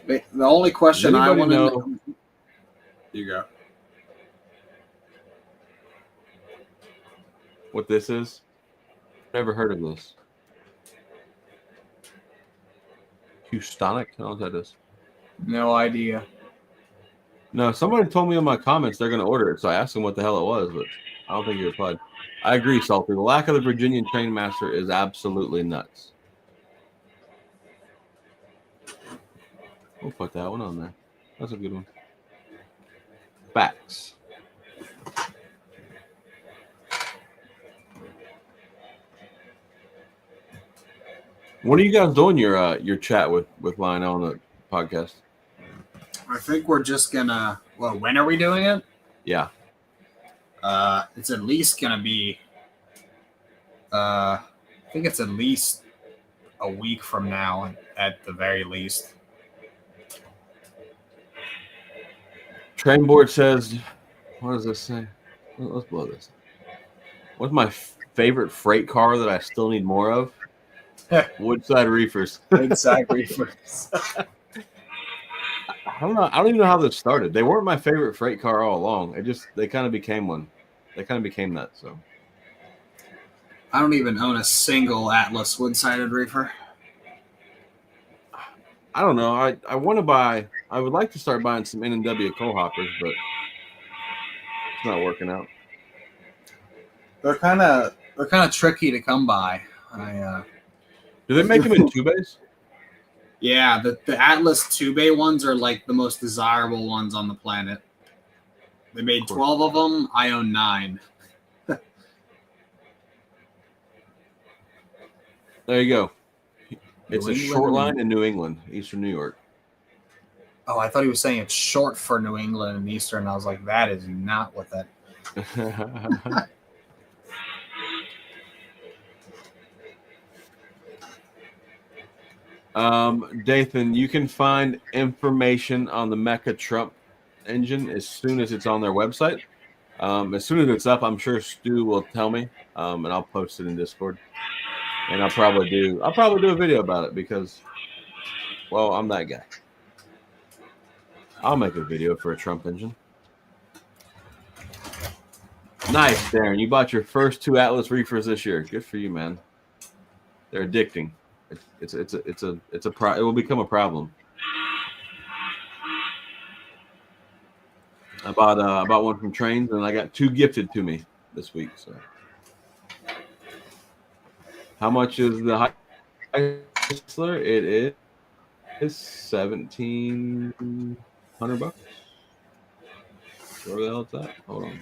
The only question I want to know. You go. What this is? Never heard of this. Houstonic? I don't know what that is. No idea. No, somebody told me in my comments they're going to order it, so I asked them what the hell it was, but I don't think he replied. I agree, Salter. The lack of the Virginian Trainmaster is absolutely nuts. We'll put that one on there. That's a good one. Facts. When are you guys doing your chat with Lionel on the podcast? I think we're just gonna. Well, when are we doing it? Yeah. It's at least gonna be. I think it's at least a week from now, at the very least. Train board says, what does this say? Let's blow this. What's my favorite freight car that I still need more of? Woodside Reefers. Woodside Reefers. I don't know. I don't even know how this started. They weren't my favorite freight car all along. They kind of became one. They kind of became that. So I don't even own a single Atlas wood-sided reefer. I don't know. I want to buy. I would like to start buying some N&W coal hoppers, but it's not working out. They're kind of tricky to come by. Do they make them in 2-bays? Yeah, the Atlas 2-bay ones are like the most desirable ones on the planet. They made 12 of them. I own 9. There you go. It's a short line in New England, Eastern New York. Oh, I thought he was saying it's short for New England and Eastern. I was like, that is not what that. Dathan, you can find information on the Mecha Trump engine as soon as it's on their website. As soon as it's up, I'm sure Stu will tell me, and I'll post it in Discord. And I'll probably do a video about it because, well, I'm that guy. I'll make a video for a Trump engine. Nice, Darren. You bought your first 2 Atlas reefers this year. Good for you, man. They're addicting. It will become a problem. I bought one from Trains, and I got 2 gifted to me this week. So, how much is the Heisler? It is $1,700. Where the hell is that? Hold on.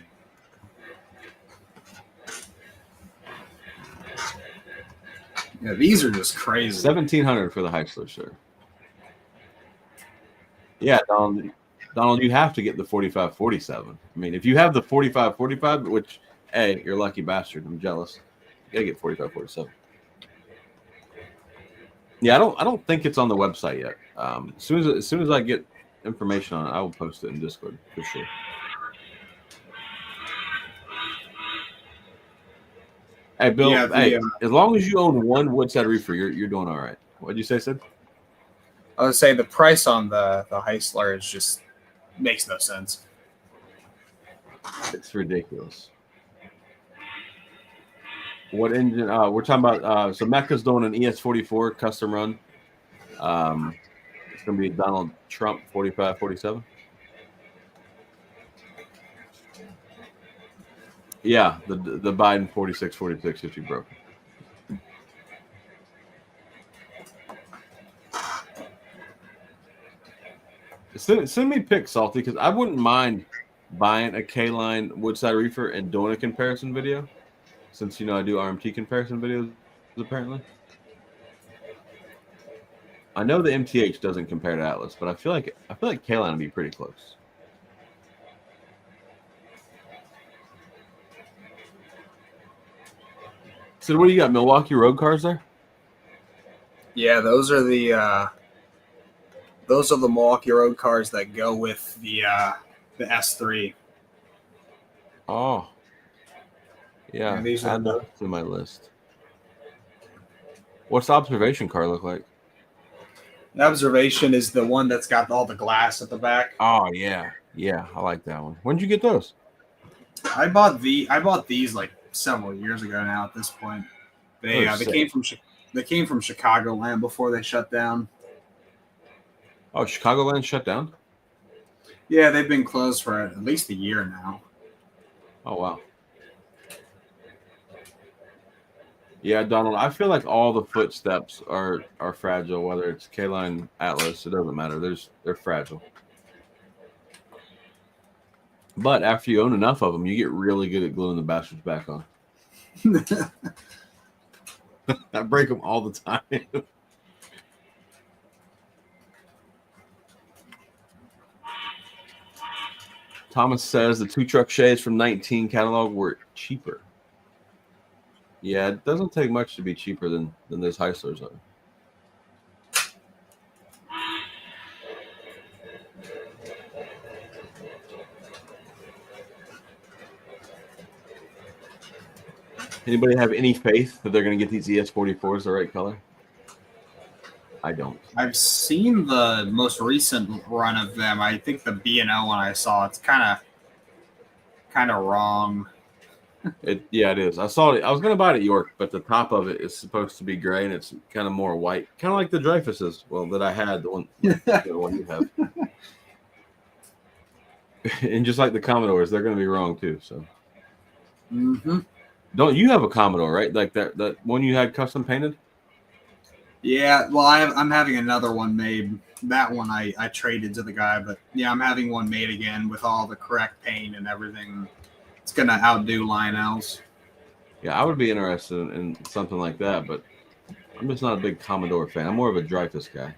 Yeah, these are just crazy. $1,700 for the Heisler, sir. Yeah, Donald, you have to get the 4547. I mean, if you have the 4545, which, hey, you're a lucky bastard. I'm jealous. You gotta get 4547. Yeah, I don't think it's on the website yet. As soon as I get information on it, I will post it in Discord for sure. Hey, Bill. Yeah, as long as you own 1 Woodside reefer, you're doing all right. What'd you say, Sid? I would say the price on the Heisler is just makes no sense. It's ridiculous. What engine? We're talking about. So Mecha's doing an ES44 custom run. It's going to be Donald Trump 45-47. Yeah, the Biden 46-46 if you broke it. Send me pics, Salty, because I wouldn't mind buying a K-Line Woodside Reefer and doing a comparison video, since I do RMT comparison videos apparently. I know the MTH doesn't compare to Atlas, but I feel like K-Line would be pretty close. So what do you got? Milwaukee road cars there? Yeah, those are the Milwaukee road cars that go with the S3. Oh, yeah. These are Add those to my list. What's the observation car look like? The observation is the one that's got all the glass at the back. Oh yeah, I like that one. When did you get those? I bought these like several years ago now. At this point, they came from Chicagoland before they shut down. Oh, Chicagoland shut down? Yeah, they've been closed for at least a year now. Oh wow. Yeah, Donald, I feel like all the footsteps are fragile, whether it's K-Line, Atlas, it doesn't matter. They're fragile. But after you own enough of them, you get really good at gluing the bastards back on. I break them all the time. Thomas says the 2-truck shades from 19 catalog were cheaper. Yeah, it doesn't take much to be cheaper than those Heislers are. Anybody have any faith that they're going to get these ES44s the right color? I don't. I've seen the most recent run of them. I think the B&O one I saw, it's kind of wrong. It is. I saw it. I was going to buy it at York, but the top of it is supposed to be gray, and it's kind of more white, kind of like the Dreyfuses. Well, that I had, the one you have. And just like the Commodores, they're going to be wrong too. So. Mm-hmm. Don't you have a Commodore, right? Like that one you had custom painted? Yeah, well, I'm having another one made. That one I traded to the guy, but yeah, I'm having one made again with all the correct paint and everything. It's going to outdo Lionel's. Yeah, I would be interested in something like that, but I'm just not a big Commodore fan. I'm more of a Dreyfus guy.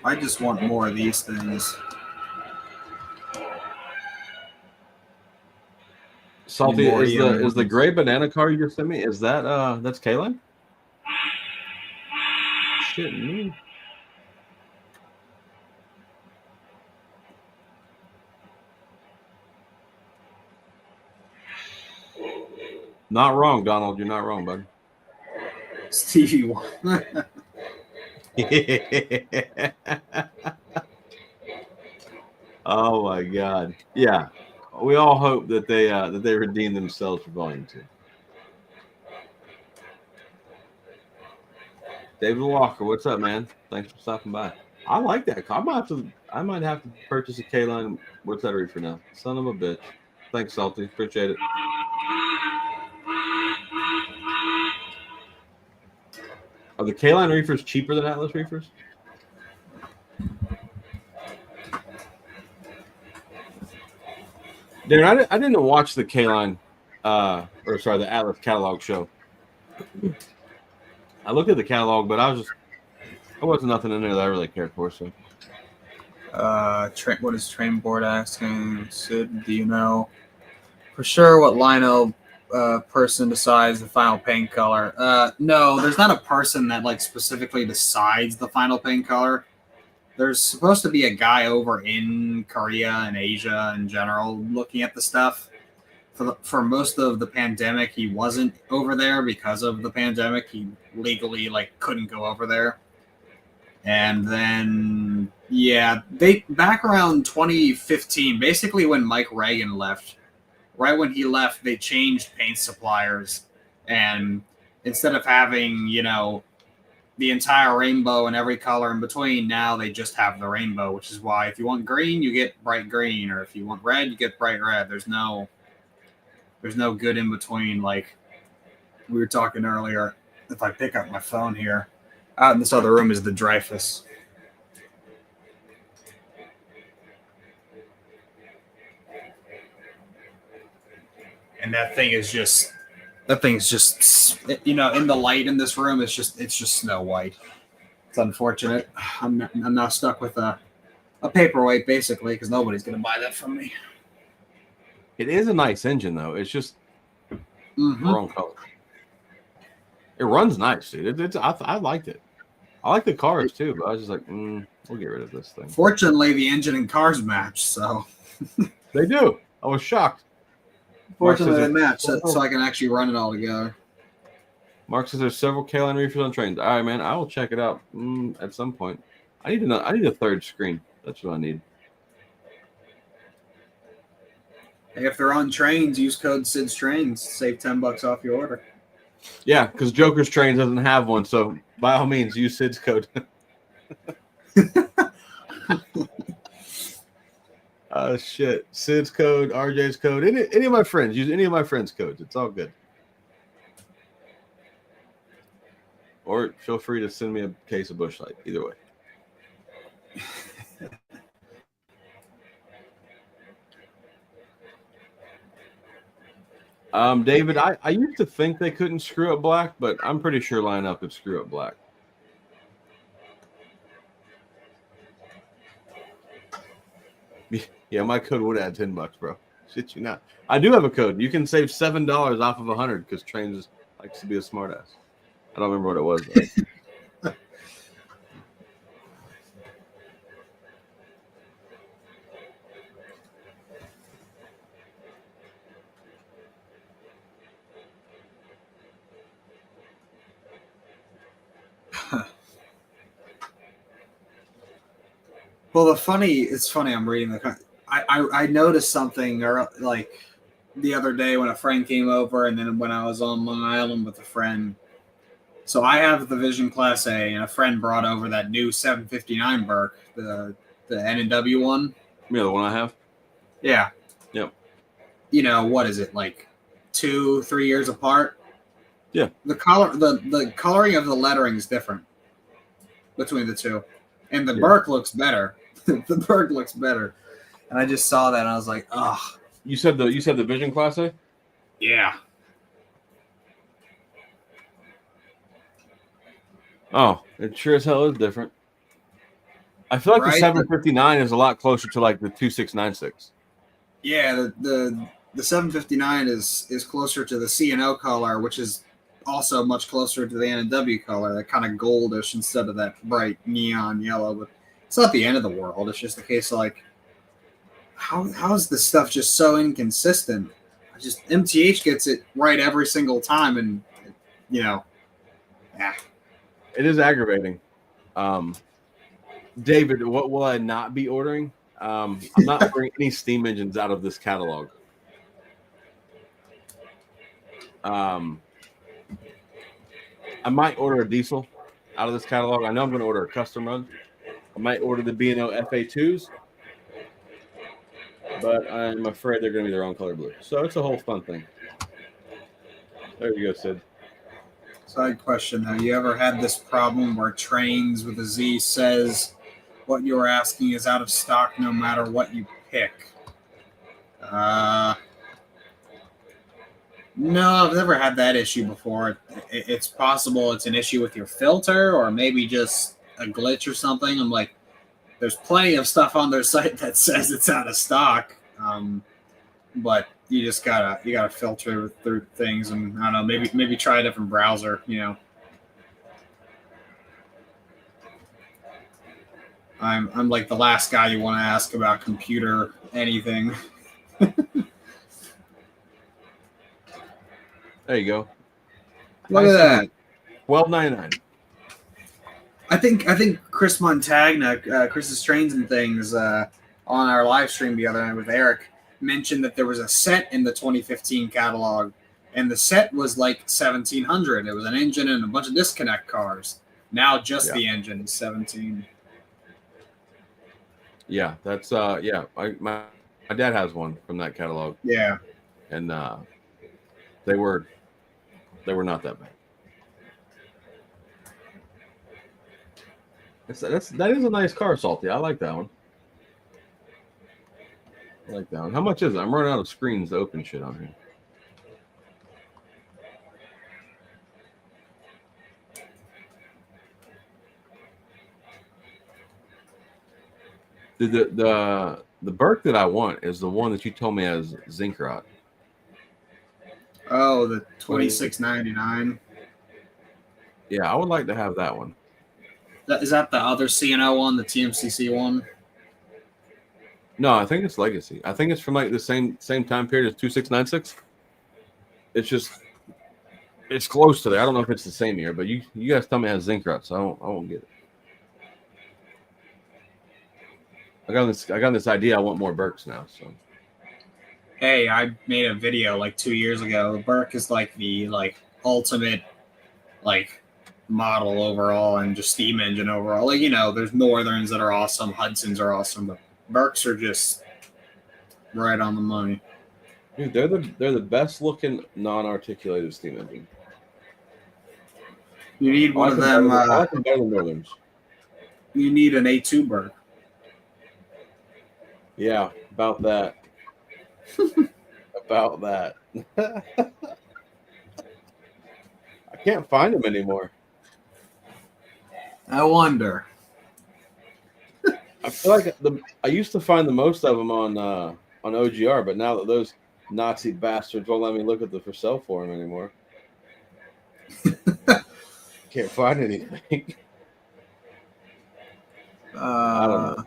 I just want more of these things. Salty, is the gray banana car you just sent me, is that that's K-Line? Shit, me. Not wrong, Donald. You're not wrong, bud. Stevie one. Oh my God! Yeah, we all hope that they redeem themselves for Volume 2. David Walker, what's up, man? Thanks for stopping by. I like that car. I might have to purchase a K-Line Woodside Reefer now. Son of a bitch. Thanks, Salty. Appreciate it. Are the K-Line reefers cheaper than Atlas reefers? Darren, I didn't watch the K-Line, the Atlas catalog show. I looked at the catalog, but there wasn't nothing in there that I really cared for. So, what is Train Board asking? Sid, do you know for sure what Lionel person decides the final paint color? No, there's not a person that like specifically decides the final paint color. There's supposed to be a guy over in Korea and Asia in general looking at the stuff. For most of the pandemic, he wasn't over there because of the pandemic. He legally couldn't go over there. And then they back around 2015, basically when Mike Reagan left. Right when he left, they changed paint suppliers, and instead of having the entire rainbow and every color in between. Now they just have the rainbow, which is why if you want green, you get bright green, or if you want red, you get bright red. There's no good in between. Like we were talking earlier, if I pick up my phone here, out in this other room is the Dreyfus. And that thing's just, you know, in the light in this room, it's just snow white. It's unfortunate. I'm now stuck with a paperweight basically because nobody's gonna buy that from me. It is a nice engine though. It's just wrong color. It runs nice, dude. I liked it. I like the cars too, but I was just like, we'll get rid of this thing. Fortunately, the engine and cars match, so they do. I was shocked. Fortunately, they match, so I can actually run it all together. Mark says there's several K-line refills on trains. All right, man. I will check it out at some point. I need a third screen. That's what I need. Hey, if they're on trains, use code SIDS Trains. Save $10 off your order. Yeah, because Joker's Train doesn't have one, so by all means, use Sid's code. Shit. Sid's code, RJ's code, any of my friends. Use any of my friends' codes. It's all good. Or feel free to send me a case of Busch Light. Either way. David, I used to think they couldn't screw up black, but I'm pretty sure Lionel could screw up black. Yeah, my code would add $10, bro. Shit you not. I do have a code. You can save $7 off of 100 because Trains likes to be a smartass. I don't remember what it was though. Well, it's funny. I'm reading I noticed something like the other day when a friend came over, and then when I was on Long Island with a friend. So I have the Vision Class A, and a friend brought over that new 759 Burke, the N&W one. Yeah, the one I have. Yeah. Yep. You know, what is it, like 2-3 years apart? Yeah. The coloring of the lettering is different between the two, and the Burke looks better. The Burke looks better, and I just saw that and I was like, oh. You said the Vision Class A? Yeah. Oh, it sure as hell is different. I feel like the 759 is a lot closer to like the 2696. Yeah, the 759 is closer to the C&O color, which is also much closer to the N&W color, that kind of goldish instead of that bright neon yellow. But it's not the end of the world. It's just a case of like, how is this stuff just so inconsistent? MTH gets it right every single time, and you know, yeah. It is aggravating. David, what will I not be ordering? I'm not ordering any steam engines out of this catalog. I might order a diesel out of this catalog. I know I'm going to order a custom run. I might order the B&O FA2s, but I'm afraid they're going to be the wrong color blue. So it's a whole fun thing. There you go, Sid. Side question: have you ever had this problem where Trains with a Z says what you're asking is out of stock no matter what you pick? No, I've never had that issue before. It's possible it's an issue with your filter or maybe just a glitch or something. I'm like, there's plenty of stuff on their site that says it's out of stock, but you just gotta filter through things, and I don't know, maybe try a different browser, you know. I'm like the last guy you want to ask about computer anything. There you go. Look at that. $12.99. I think Chris Montagna, Chris's Trains and Things, on our live stream the other night with Eric, mentioned that there was a set in the 2015 catalog, and the set was like $1,700. It was an engine and a bunch of disconnect cars. Now just the engine is 17. Yeah, that's my dad has one from that catalog. Yeah. And they were not that bad. That is a nice car, Salty. I like that one. I like that one. How much is it? I'm running out of screens to open shit on here. The Burke that I want is the one that you told me has zinc rot. Oh, the 2699. Yeah, I would like to have that one. Is that the other CNO one, the TMCC one? No, I think it's Legacy. I think it's from like the same time period as 2696. It's close to there. I don't know if it's the same year, but you guys tell me it has zinc rot, so I won't get it. I got this idea. I want more Burks now. So, hey, I made a video like 2 years ago. Burke is like the ultimate model overall, and just steam engine overall. There's Northerns that are awesome, Hudsons are awesome, but Burks are just right on the money. Dude, they're the best looking non-articulated steam engine. You need one of them. I like them better than Northerns. You need an A2 Burke. Yeah, about that. About that. I can't find them anymore. I wonder. I feel like I used to find the most of them on OGR, but now that those Nazi bastards won't let me look at the for sale forum anymore, can't find anything. I don't know.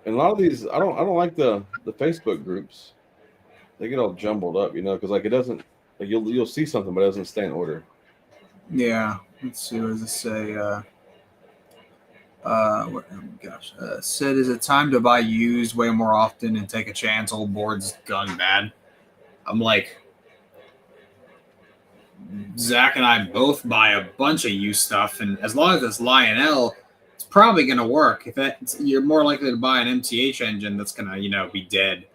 And a lot of these, I don't like the Facebook groups. They get all jumbled up, because it doesn't. You'll see something, but it doesn't stay in order. Yeah. Let's see. What does it say? Said, is it time to buy used way more often and take a chance? Old board's gone bad. I'm like, Zach and I both buy a bunch of used stuff, and as long as it's Lionel, it's probably going to work. If you're more likely to buy an MTH engine that's going to, be dead.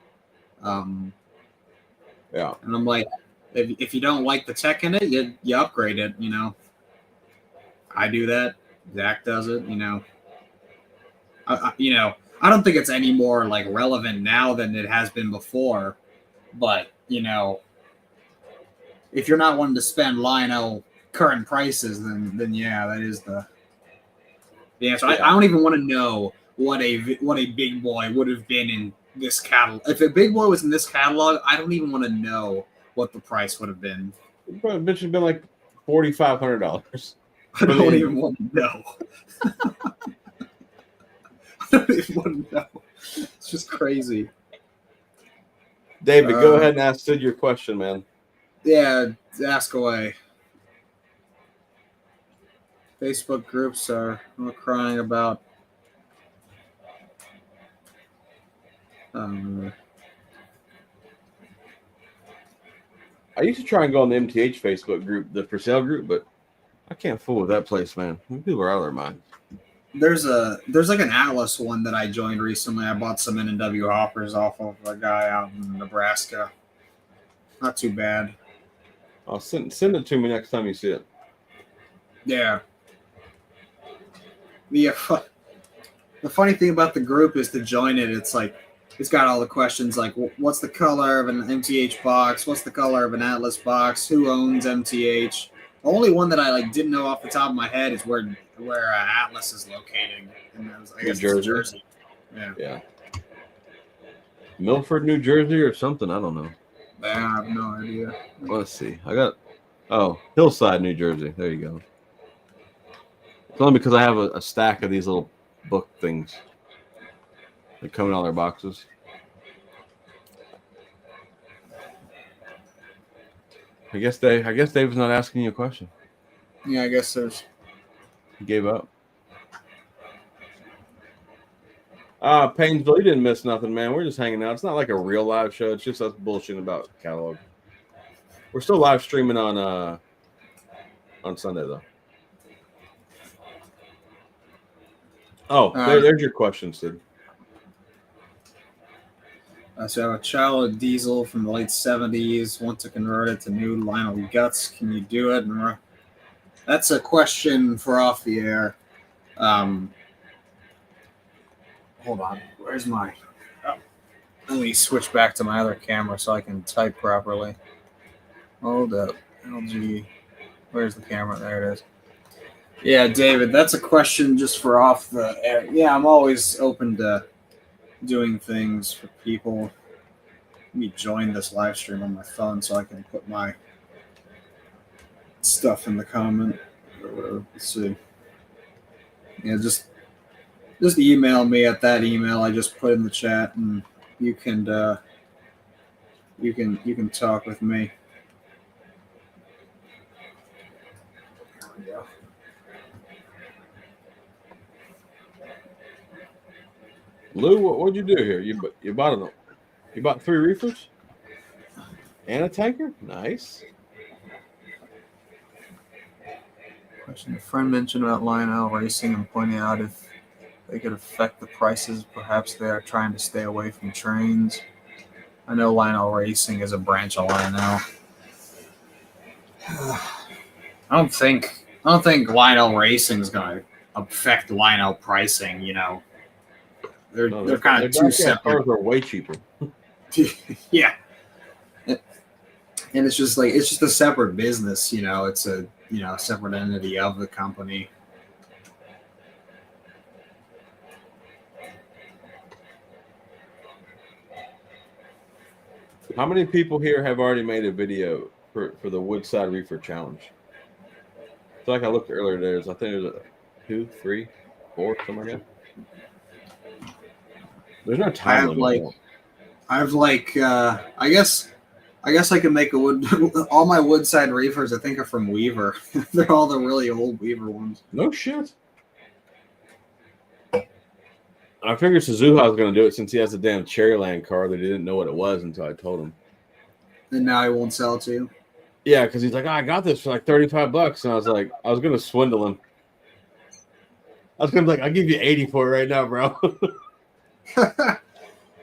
Yeah. And I'm like, if you don't like the tech in it, you upgrade it. I do that. Zach does it. I don't think it's any more relevant now than it has been before. But if you're not wanting to spend Lionel current prices, then yeah, that is the answer. Yeah. I don't even want to know what a big boy would have been in this catalog. If a big boy was in this catalog, I don't even want to know what the price would have been. It should have been like $4,500. I don't even want to know. I don't even want to know. It's just crazy. David, go ahead and ask Sid your question, man. Yeah, ask away. Facebook groups are crying about. I used to try and go on the MTH Facebook group, the for sale group, but I can't fool with that place, man. People are out of their mind. There's like an Atlas one that I joined recently. I bought some N&W hoppers off of a guy out in Nebraska. Not too bad. I'll send it to me next time you see it. Yeah. The funny thing about the group is to join it. It's it's got all the questions like, what's the color of an MTH box? What's the color of an Atlas box? Who owns MTH? The only one that I didn't know off the top of my head is where Atlas is located. And that was, I guess, New Jersey. Yeah. Milford, New Jersey, or something. I don't know. I have no idea. Let's see. Hillside, New Jersey. There you go. It's only because I have a stack of these little book things that come in all their boxes. I guess Dave's not asking you a question. Yeah, I guess He gave up. Painesville, you didn't miss nothing, man. We're just hanging out. It's not like a real live show. It's just us bullshitting about catalog. We're still live streaming on Sunday though. Oh, there's your question, Sid. So I have a child diesel from the late 70s. Want to convert it to new Lionel guts. Can you do it? That's a question for off the air. Hold on. Where's my... Oh. Let me switch back to my other camera so I can type properly. Hold up. LG. Where's the camera? There it is. Yeah, David, that's a question just for off the air. Yeah, I'm always open to doing things for people. Let me join this live stream on my phone so I can put my stuff in the comment or whatever. Let's see. Yeah, just email me at that email I just put in the chat, and you can talk with me. There we go. Lou, what'd you do here? You bought 3 reefers and a tanker. Nice. Question: a friend mentioned about Lionel racing and pointing out if they could affect the prices. Perhaps they are trying to stay away from trains. I know Lionel Racing is a branch of Lionel. I don't think Lionel Racing is going to affect Lionel pricing. You know, they're kind of two separate. Cars are way cheaper. Yeah, and it's just a separate business. You know, it's a separate entity of the company. How many people here have already made a video for the Woodside Reefer Challenge? I feel like I looked earlier. I think there's 2, 3, 4, something like that. There's no time limit. I guess I can make all my Woodside Reefers I think are from Weaver. They're all the really old Weaver ones. No shit. I figured Suzuha was going to do it since he has a damn Cherryland car that he didn't know what it was until I told him. And now he won't sell it to you? Yeah, because he's like, I got this for like $35. And I was like, I was going to swindle him. I was going to be like, I'll give you 80 for it right now, bro. But I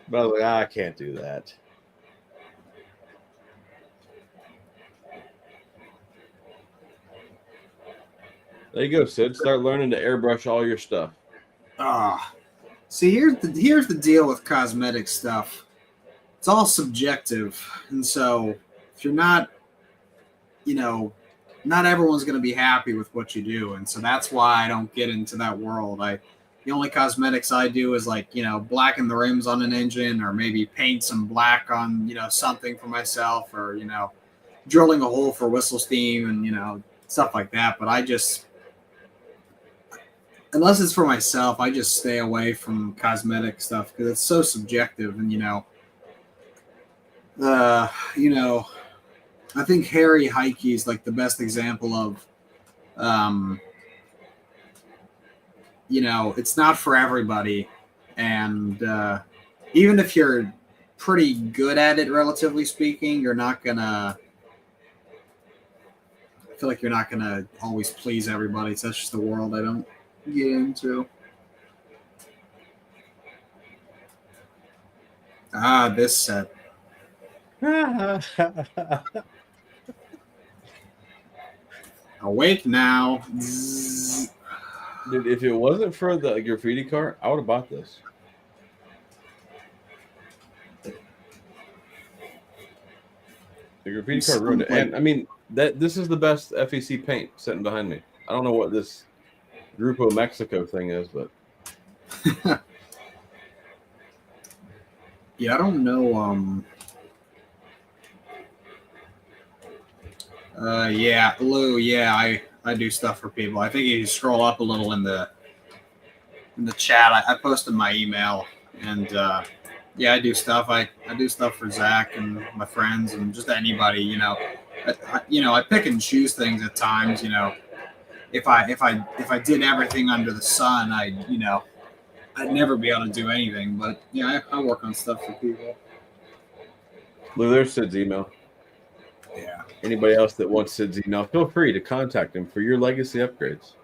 was like, I can't do that. There you go, Sid. Start learning to airbrush all your stuff. See, here's the deal with cosmetic stuff. It's all subjective, and so if you're not, not everyone's going to be happy with what you do, and so that's why I don't get into that world. The only cosmetics I do is blacken the rims on an engine, or maybe paint some black on something for myself, or drilling a hole for whistle steam and stuff like that. But unless it's for myself, I just stay away from cosmetic stuff because it's so subjective. And I think Harry Heike is like the best example of, it's not for everybody. And even if you're pretty good at it, relatively speaking, you're not gonna. I feel like you're not gonna always please everybody. So that's just the world I don't get into. This set. Awake now. Dude, if it wasn't for the graffiti car, I would have bought this. The graffiti car ruined it. And I mean, this is the best FEC paint sitting behind me. I don't know what this Grupo Mexico thing is, but yeah, I don't know. Yeah, Lou. Yeah, I do stuff for people. I think you scroll up a little in the chat. I posted my email, and yeah, I do stuff. I do stuff for Zach and my friends and just anybody. I pick and choose things at times. If I did everything under the sun, I'd never be able to do anything. But yeah, I work on stuff for people. Lou, there's Sid's email. Yeah. Anybody else that wants Sid's email, feel free to contact him for your legacy upgrades.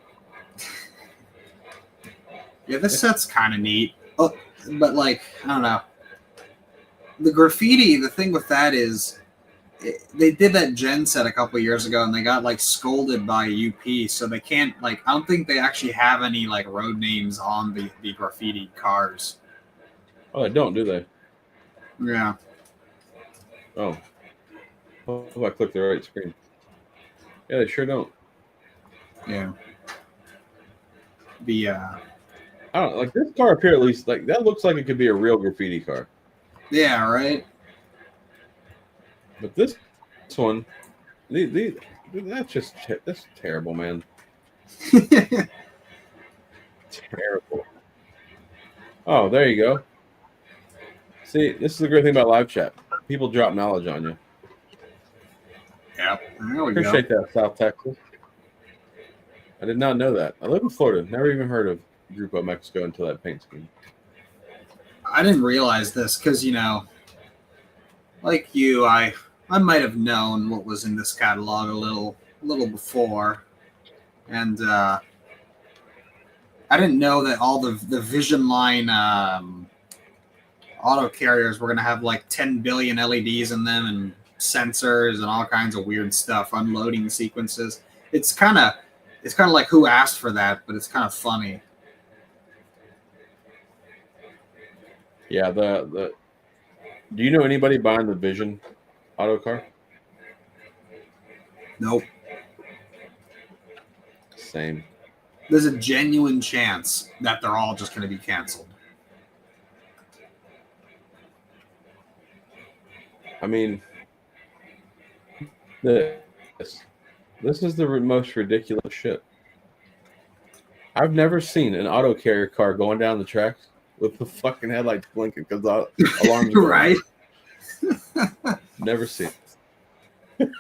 Yeah, this set's kind of neat. Oh, but like, I don't know. The graffiti, the thing with that is, they did that gen set a couple years ago, and they got like scolded by UP, so they can't like. I don't think they actually have any like road names on the graffiti cars. Oh, they don't, do they? Yeah. Oh. Oh, I clicked the right screen. Yeah, they sure don't. Yeah. I don't like this car up here. At least, like that looks like it could be a real graffiti car. Yeah, right. But this one, that's terrible, man. Terrible. Oh, there you go. See, this is the great thing about live chat. People drop knowledge on you. Yep. There we Appreciate that, South Texas. I did not know that. I live in Florida. Never even heard of Grupo Mexico until that paint scheme. I didn't realize this because, you know, like you, I might have known what was in this catalog a little before, and I didn't know that all the Vision Line auto carriers were going to have like 10 billion LEDs in them and sensors and all kinds of weird stuff, unloading sequences. It's kind of like who asked for that, but it's kind of funny. Yeah, the do you know anybody buying the Vision auto car? Nope. Same. There's a genuine chance that they're all just going to be canceled. I mean, this is the most ridiculous shit. I've never seen an auto carrier car going down the tracks with the fucking headlights blinking because alarms are right. Never seen it.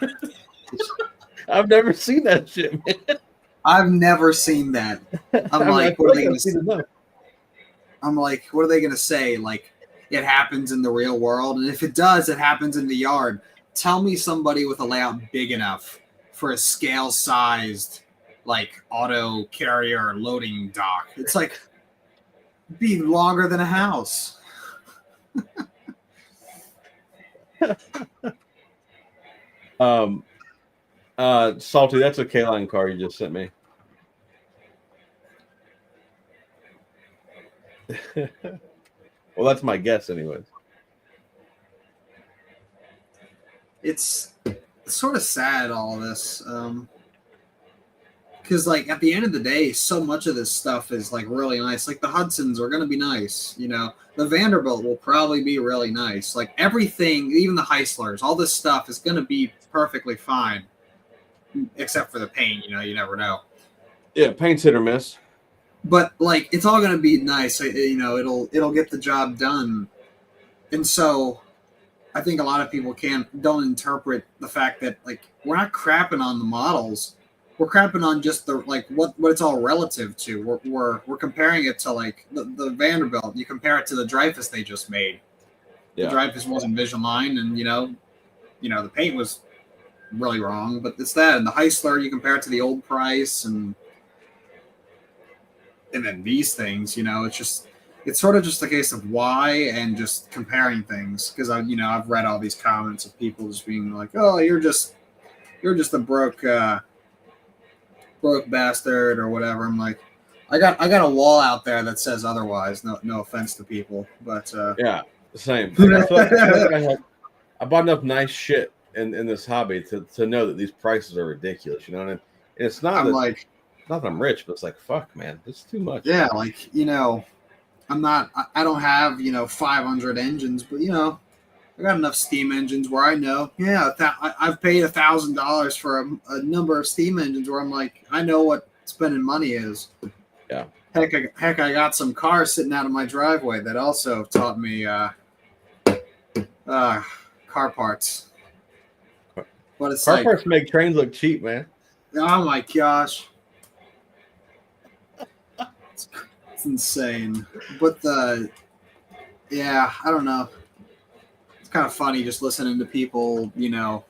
I've never seen that shit, man. I've never seen that. I'm like, what are they going to say? I'm like, what are they going to say? Like, it happens in the real world, and if it does, it happens in the yard. Tell me somebody with a layout big enough for a scale-sized, like, auto carrier loading dock. It's like, be longer than a house. Salty, that's a K-Line car you just sent me. Well, that's my guess anyways. It's sort of sad, all of this. Because, like, at the end of the day, so much of this stuff is, like, really nice. Like, the Hudsons are going to be nice, you know. The Vanderbilt will probably be really nice. Like, everything, even the Heislers, all this stuff is going to be perfectly fine. Except for the paint, you know, you never know. Yeah, paint's hit or miss. But, like, it's all going to be nice. You know, it'll get the job done. And so I think a lot of people don't interpret the fact that, like, we're not crapping on the models. We're crapping on just the, like, what it's all relative to. We're comparing it to, like, the Vanderbilt. You compare it to the Dreyfus they just made. Yeah. The Dreyfus wasn't Vision Line, and, you know, the paint was really wrong, but it's that. And the Heisler, you compare it to the old Price, and then these things, you know, it's sort of just a case of why and just comparing things. Because I've read all these comments of people just being like, "Oh, you're just a broke bastard" or whatever. I'm like, I got a wall out there that says otherwise. No offense to people, but yeah, the same. I bought enough nice shit in this hobby to know that these prices are ridiculous. You know what I mean? And it's not not that I'm rich, but it's like, fuck, man, this is too much. Yeah, like, you know, I don't have, you know, 500 engines, but, you know, I got enough steam engines where I know, yeah, I've paid $1,000 for a number of steam engines where I'm like, I know what spending money is. Yeah. Heck, I got some cars sitting out of my driveway that also taught me car parts. But it's car parts make trains look cheap, man. Oh my gosh. It's insane. But yeah, I don't know. It's kind of funny just listening to people, you know,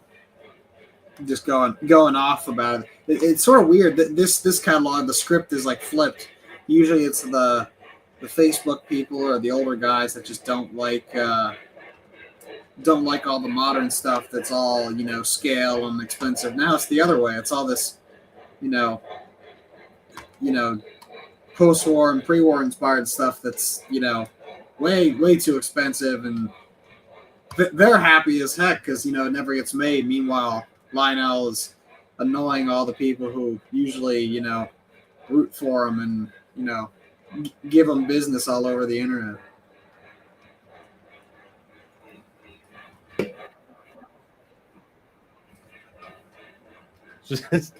just going off about it. It's sort of weird that this catalog, the script is like flipped. Usually it's the the Facebook people or the older guys that just don't like all the modern stuff that's all, scale and expensive. Now it's the other way. It's all this, you know, post-war and pre-war inspired stuff that's, way too expensive, and they're happy as heck because, it never gets made. Meanwhile, Lionel is annoying all the people who usually, root for him and, give them business all over the internet.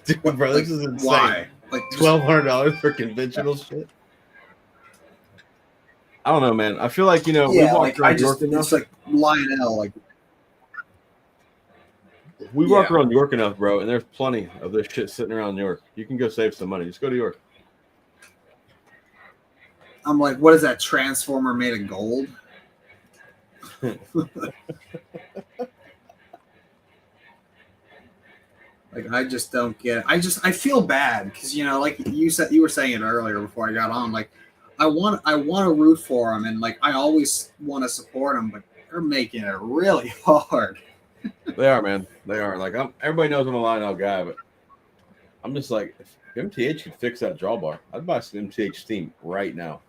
Dude, bro, this is insane. Why? Like $1,200 for conventional shit. I don't know, man. I feel like, we walked around York enough. It's like Lionel, like we walk around York enough, bro, and there's plenty of this shit sitting around New York. You can go save some money. Just go to York. I'm like, what is that transformer made of gold? Like, I just don't get it. I feel bad because, like you were saying it earlier before I got on. Like, I want to root for them, and like I always want to support them, but they're making it really hard. They are, man. They are. Like, everybody knows I'm a Lionel guy, but I'm just like, if MTH could fix that drawbar, I'd buy some MTH steam right now.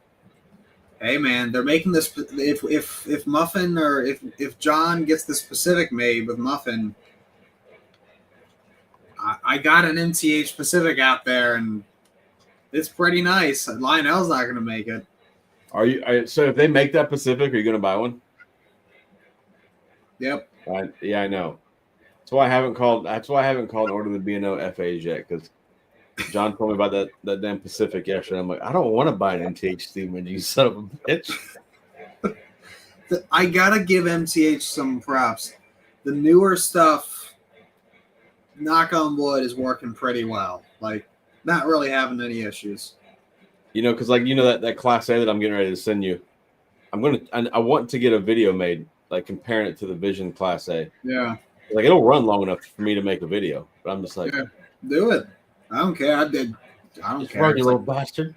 Hey, man, they're making this. If Muffin or if John gets the Pacific made with Muffin, I got an MTH Pacific out there, and it's pretty nice. Lionel's not going to make it. So if they make that Pacific, are you going to buy one? Yep. Yeah, I know. That's why I haven't called and ordered the B&O FAs yet, because John told me about that damn Pacific yesterday. I'm like, I don't want to buy an MTH steam engine, you son of a bitch. I gotta give MTH some props. The newer stuff, knock on wood, is working pretty well. Like, not really having any issues. Because that Class A that I'm getting ready to send you, I want to get a video made, like comparing it to the Vision Class A. Yeah. Like, it'll run long enough for me to make a video, but I'm just like, do it. I don't care. I don't care. Run, you little bastard.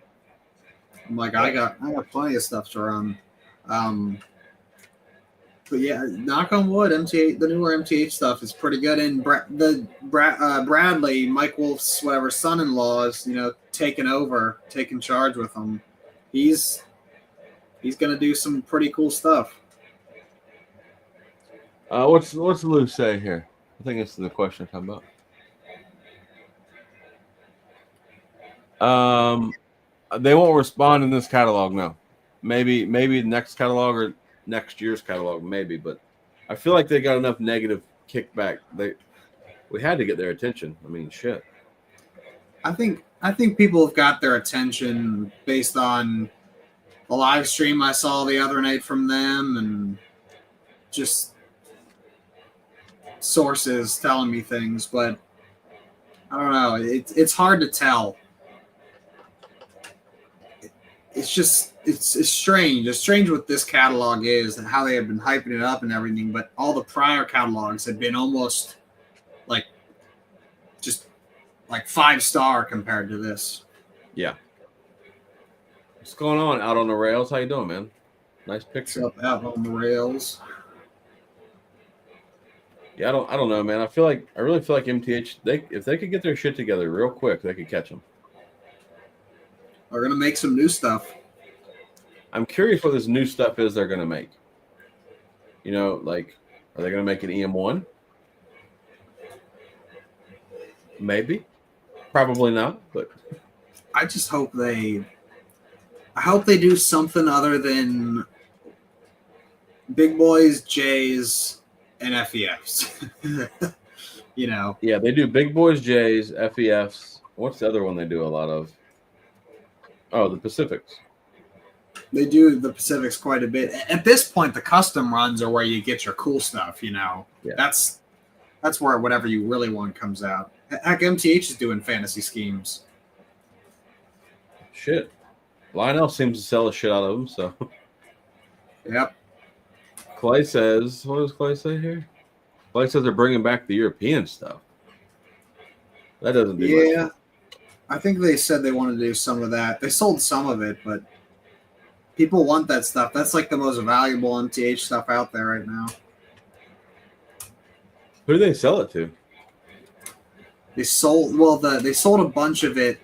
I'm like, I got plenty of stuff to run. But yeah, knock on wood, MTH, the newer MTH stuff is pretty good. And Bradley, Mike Wolf's son-in-law is, taking charge with him. He's gonna do some pretty cool stuff. What's Lou say here? I think this is the question I'm talking about. They won't respond in this catalog, no. Maybe next catalog or next year's catalog, maybe, but I feel like they got enough negative kickback. We had to get their attention. I mean, shit. I think people have got their attention based on the live stream I saw the other night from them, and just sources telling me things, but I don't know. It's hard to tell. It's strange. It's strange what this catalog is and how they have been hyping it up and everything, but all the prior catalogs had been almost like 5-star compared to this. Yeah. What's going on out on the rails? How you doing, man? Nice picture. What's up out on the rails? Yeah, I don't know, man. I really feel like MTH, if they could get their shit together real quick, they could catch them. We're gonna make some new stuff. I'm curious what this new stuff is they're gonna make. Like, are they gonna make an EM1? Maybe. Probably not, but I just hope they do something other than big boys, J's, and FEFs. Yeah, they do big boys, J's, FEFs. What's the other one they do a lot of? Oh, the Pacifics. They do the Pacifics quite a bit. At this point, the custom runs are where you get your cool stuff, Yeah. That's where whatever you really want comes out. Heck, MTH is doing fantasy schemes. Shit. Lionel seems to sell the shit out of them, so. Yep. Clay says, what does Clay say here? Clay says they're bringing back the European stuff. That doesn't do much. I think they said they wanted to do some of that. They sold some of it, but People want that stuff. That's like the most valuable MTH stuff out there right now. Who do they sell it to? They sold they sold a bunch of it.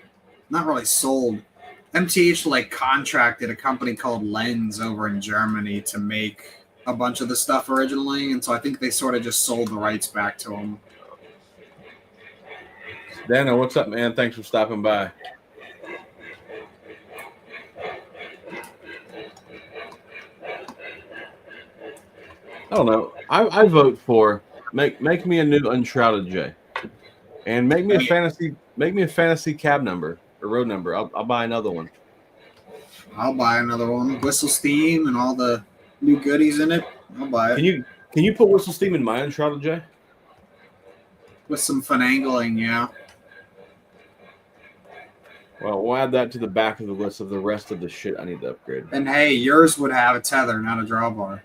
Not really sold. MTH like contracted a company called Lens over in Germany to make a bunch of the stuff originally, and so I think they sort of just sold the rights back to them. Dano, what's up, man? Thanks for stopping by. I don't know. I vote for make me a new Unshrouded J, and make me a fantasy cab number or road number. I'll buy another one. I'll buy another one. Whistle Steam and all the new goodies in it. I'll buy it. Can you put Whistle Steam in my Unshrouded J? With some finagling, yeah. Well, we'll add that to the back of the list of the rest of the shit I need to upgrade. And hey, yours would have a tether, not a drawbar.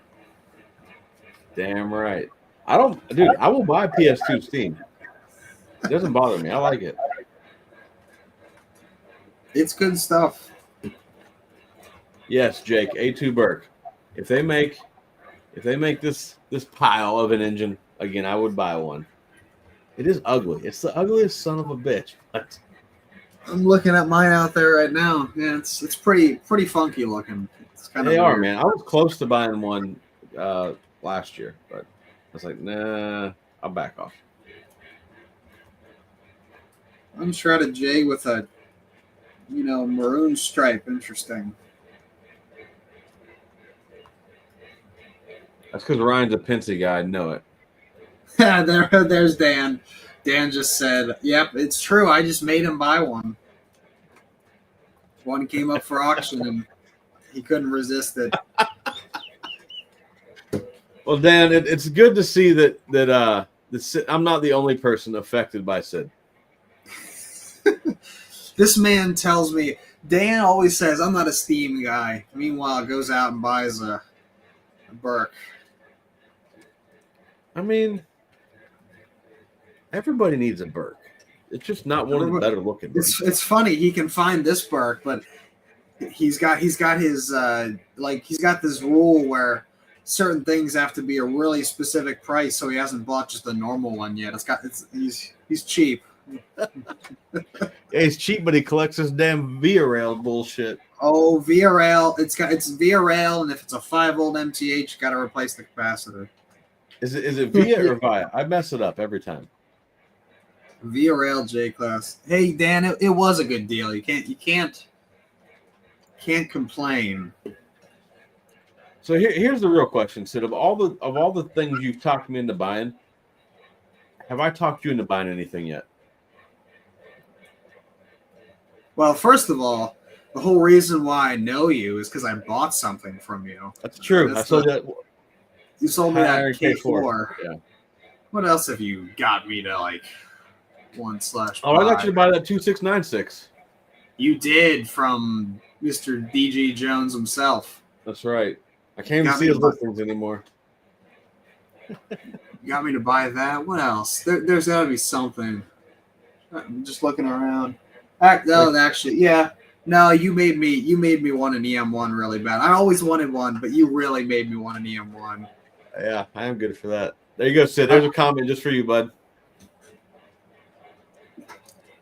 Damn right. I will buy PS2 Steam. It doesn't bother me. I like it. It's good stuff. Yes, Jake, A2 Burke. If they make this pile of an engine again, I would buy one. It is ugly. It's the ugliest son of a bitch. But I'm looking at mine out there right now. Yeah, it's pretty funky looking. It's kind of they are, weird. man. I was close to buying one last year, but I was like, nah, I'll back off. Unshrouded J with a maroon stripe. Interesting. That's because Ryan's a Pensy guy. I know it. There's Dan. Dan just said, "Yep, it's true. I just made him buy one. One came up for auction, and he couldn't resist it." Well, Dan, it's good to see that I'm not the only person affected by Sid. This man tells me, Dan always says, "I'm not a Steam guy." Meanwhile, goes out and buys a Burke. I mean, everybody needs a Burke. It's just not one of the better looking. It's funny he can find this Burke, but he's got his he's got this rule where certain things have to be a really specific price, so he hasn't bought just a normal one yet. He's cheap. Yeah, he's cheap, but he collects his damn Via Rail bullshit. Oh, Via Rail! It's Via Rail, and if it's a 5-volt MTH, you got to replace the capacitor. Is it Via or Via? I mess it up every time. Via Rail J class. Hey Dan, it was a good deal. You can't complain. So here's the real question, Sid. Of all the things you've talked me into buying, have I talked you into buying anything yet? Well, first of all, the whole reason why I know you is because I bought something from you. That's true. I sold that. You sold me that K4. K4. Yeah. What else have you got me to like 1/5? Oh, I got you to buy that 2696. You did from Mr. DG Jones himself. That's right. I can't even see his listings anymore. You got me to buy that. What else? There's got to be something. I'm just looking around. Actually, yeah. No, you made me want an EM1 really bad. I always wanted one, but you really made me want an EM1. Yeah, I am good for that. There you go, Sid. There's a comment just for you, bud.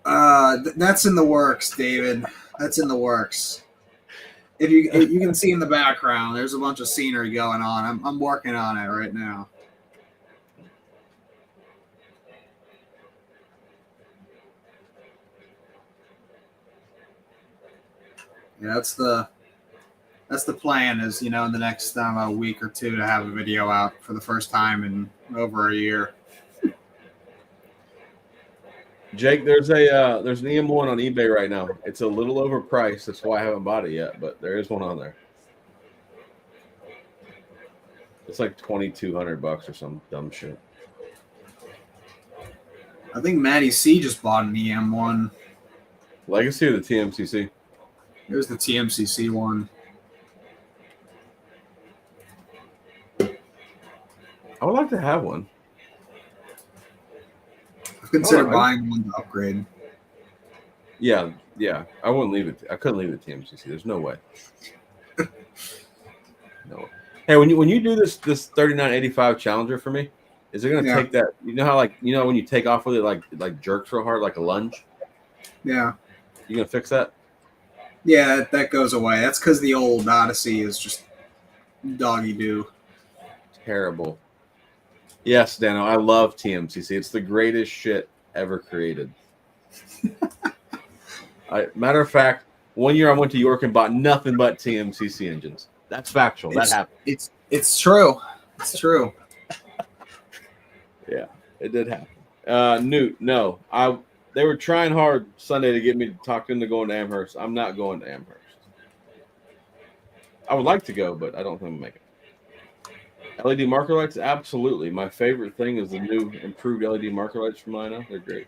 That's in the works, David. That's in the works. If you can see in the background, there's a bunch of scenery going on. I'm working on it right now. Yeah, that's the plan. Is in the next week or two to have a video out for the first time in over a year. Jake, there's an EM1 on eBay right now. It's a little overpriced. That's why I haven't bought it yet, but there is one on there. It's like $2,200 or some dumb shit. I think Matty C just bought an EM1. Legacy or the TMCC? It was the TMCC one. I would like to have one. I've considered buying one to upgrade. Yeah. I wouldn't leave it. I couldn't leave it TMCC. There's no way. No. Hey, when you do this 3985 Challenger for me, is it gonna take that? You know how when you take off with it like jerks real hard like a lunge? Yeah. You gonna fix that? Yeah, that goes away. That's because the old Odyssey is just doggy do. Terrible. Yes, Dano, I love TMCC. It's the greatest shit ever created. Matter of fact, one year I went to York and bought nothing but TMCC engines. That's factual. That happened. It's true. It's true. Yeah, it did happen. Newt, no. They were trying hard Sunday to get me to talk into going to Amherst. I'm not going to Amherst. I would like to go, but I don't think I'm make it. LED marker lights, absolutely. My favorite thing is the new improved LED marker lights from Lionel. They're great.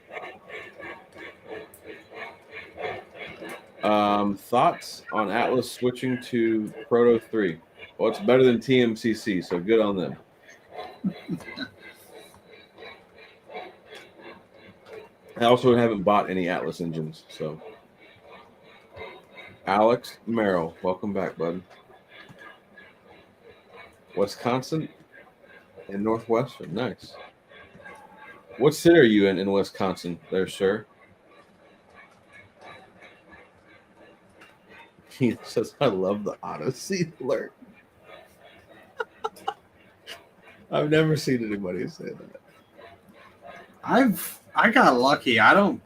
Thoughts on Atlas switching to Proto 3? Well, it's better than TMCC, so good on them. I also haven't bought any Atlas engines, so. Alex Merrill, welcome back, bud. Wisconsin and Northwestern, nice. What city are you in Wisconsin there, sir? He says, I love the Odyssey alert. I've never seen anybody say that. I got lucky. I don't.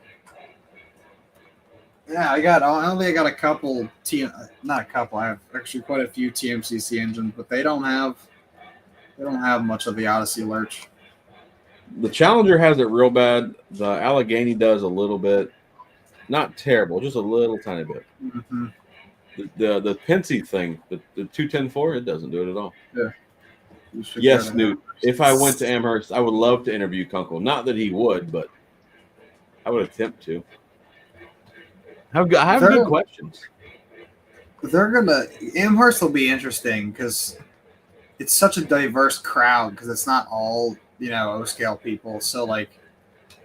Yeah, I only got a couple not a couple. I have actually quite a few TMCC engines, but they don't have much of the Odyssey lurch. The Challenger has it real bad. The Allegheny does a little bit. Not terrible, just a little tiny bit. Mm-hmm. The Penske thing, the 210-4, it doesn't do it at all. Yeah. Yes, Newt. If I went to Amherst, I would love to interview Kunkel. Not that he would, but I would attempt to. I have good questions. Amherst will be interesting because it's such a diverse crowd because it's not all O-scale people. So like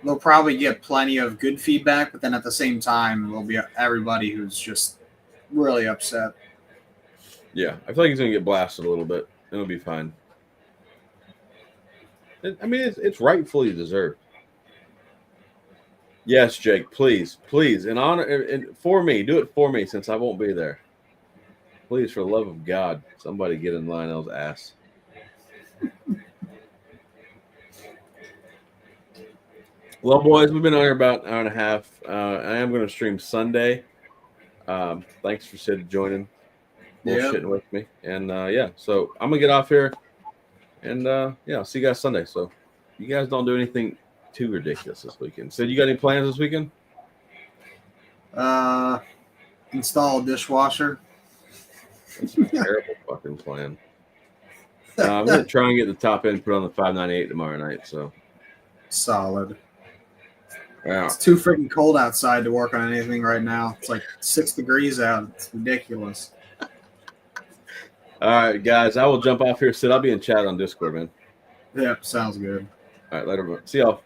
they'll probably get plenty of good feedback, but then at the same time there'll be everybody who's just really upset. Yeah, I feel like he's gonna get blasted a little bit. It'll be fine. I mean, it's rightfully deserved. Yes, Jake, please, in honor and for me, do it for me since I won't be there. Please, for the love of God, somebody get in Lionel's ass. Well, boys, we've been on here about an hour and a half. I am going to stream Sunday. Thanks for Sid joining, bullshitting with me, and so I'm gonna get off here, and I'll see you guys Sunday. So, you guys don't do anything too ridiculous this weekend. Sid, you got any plans this weekend? Install a dishwasher. That's a terrible fucking plan. I'm gonna try and get the top end put on the 598 tomorrow night. So solid. Yeah. It's too freaking cold outside to work on anything right now. It's like 6 degrees out. It's ridiculous. All right, guys. I will jump off here. Sid, I'll be in chat on Discord, man. Yep, sounds good. All right, later. See y'all.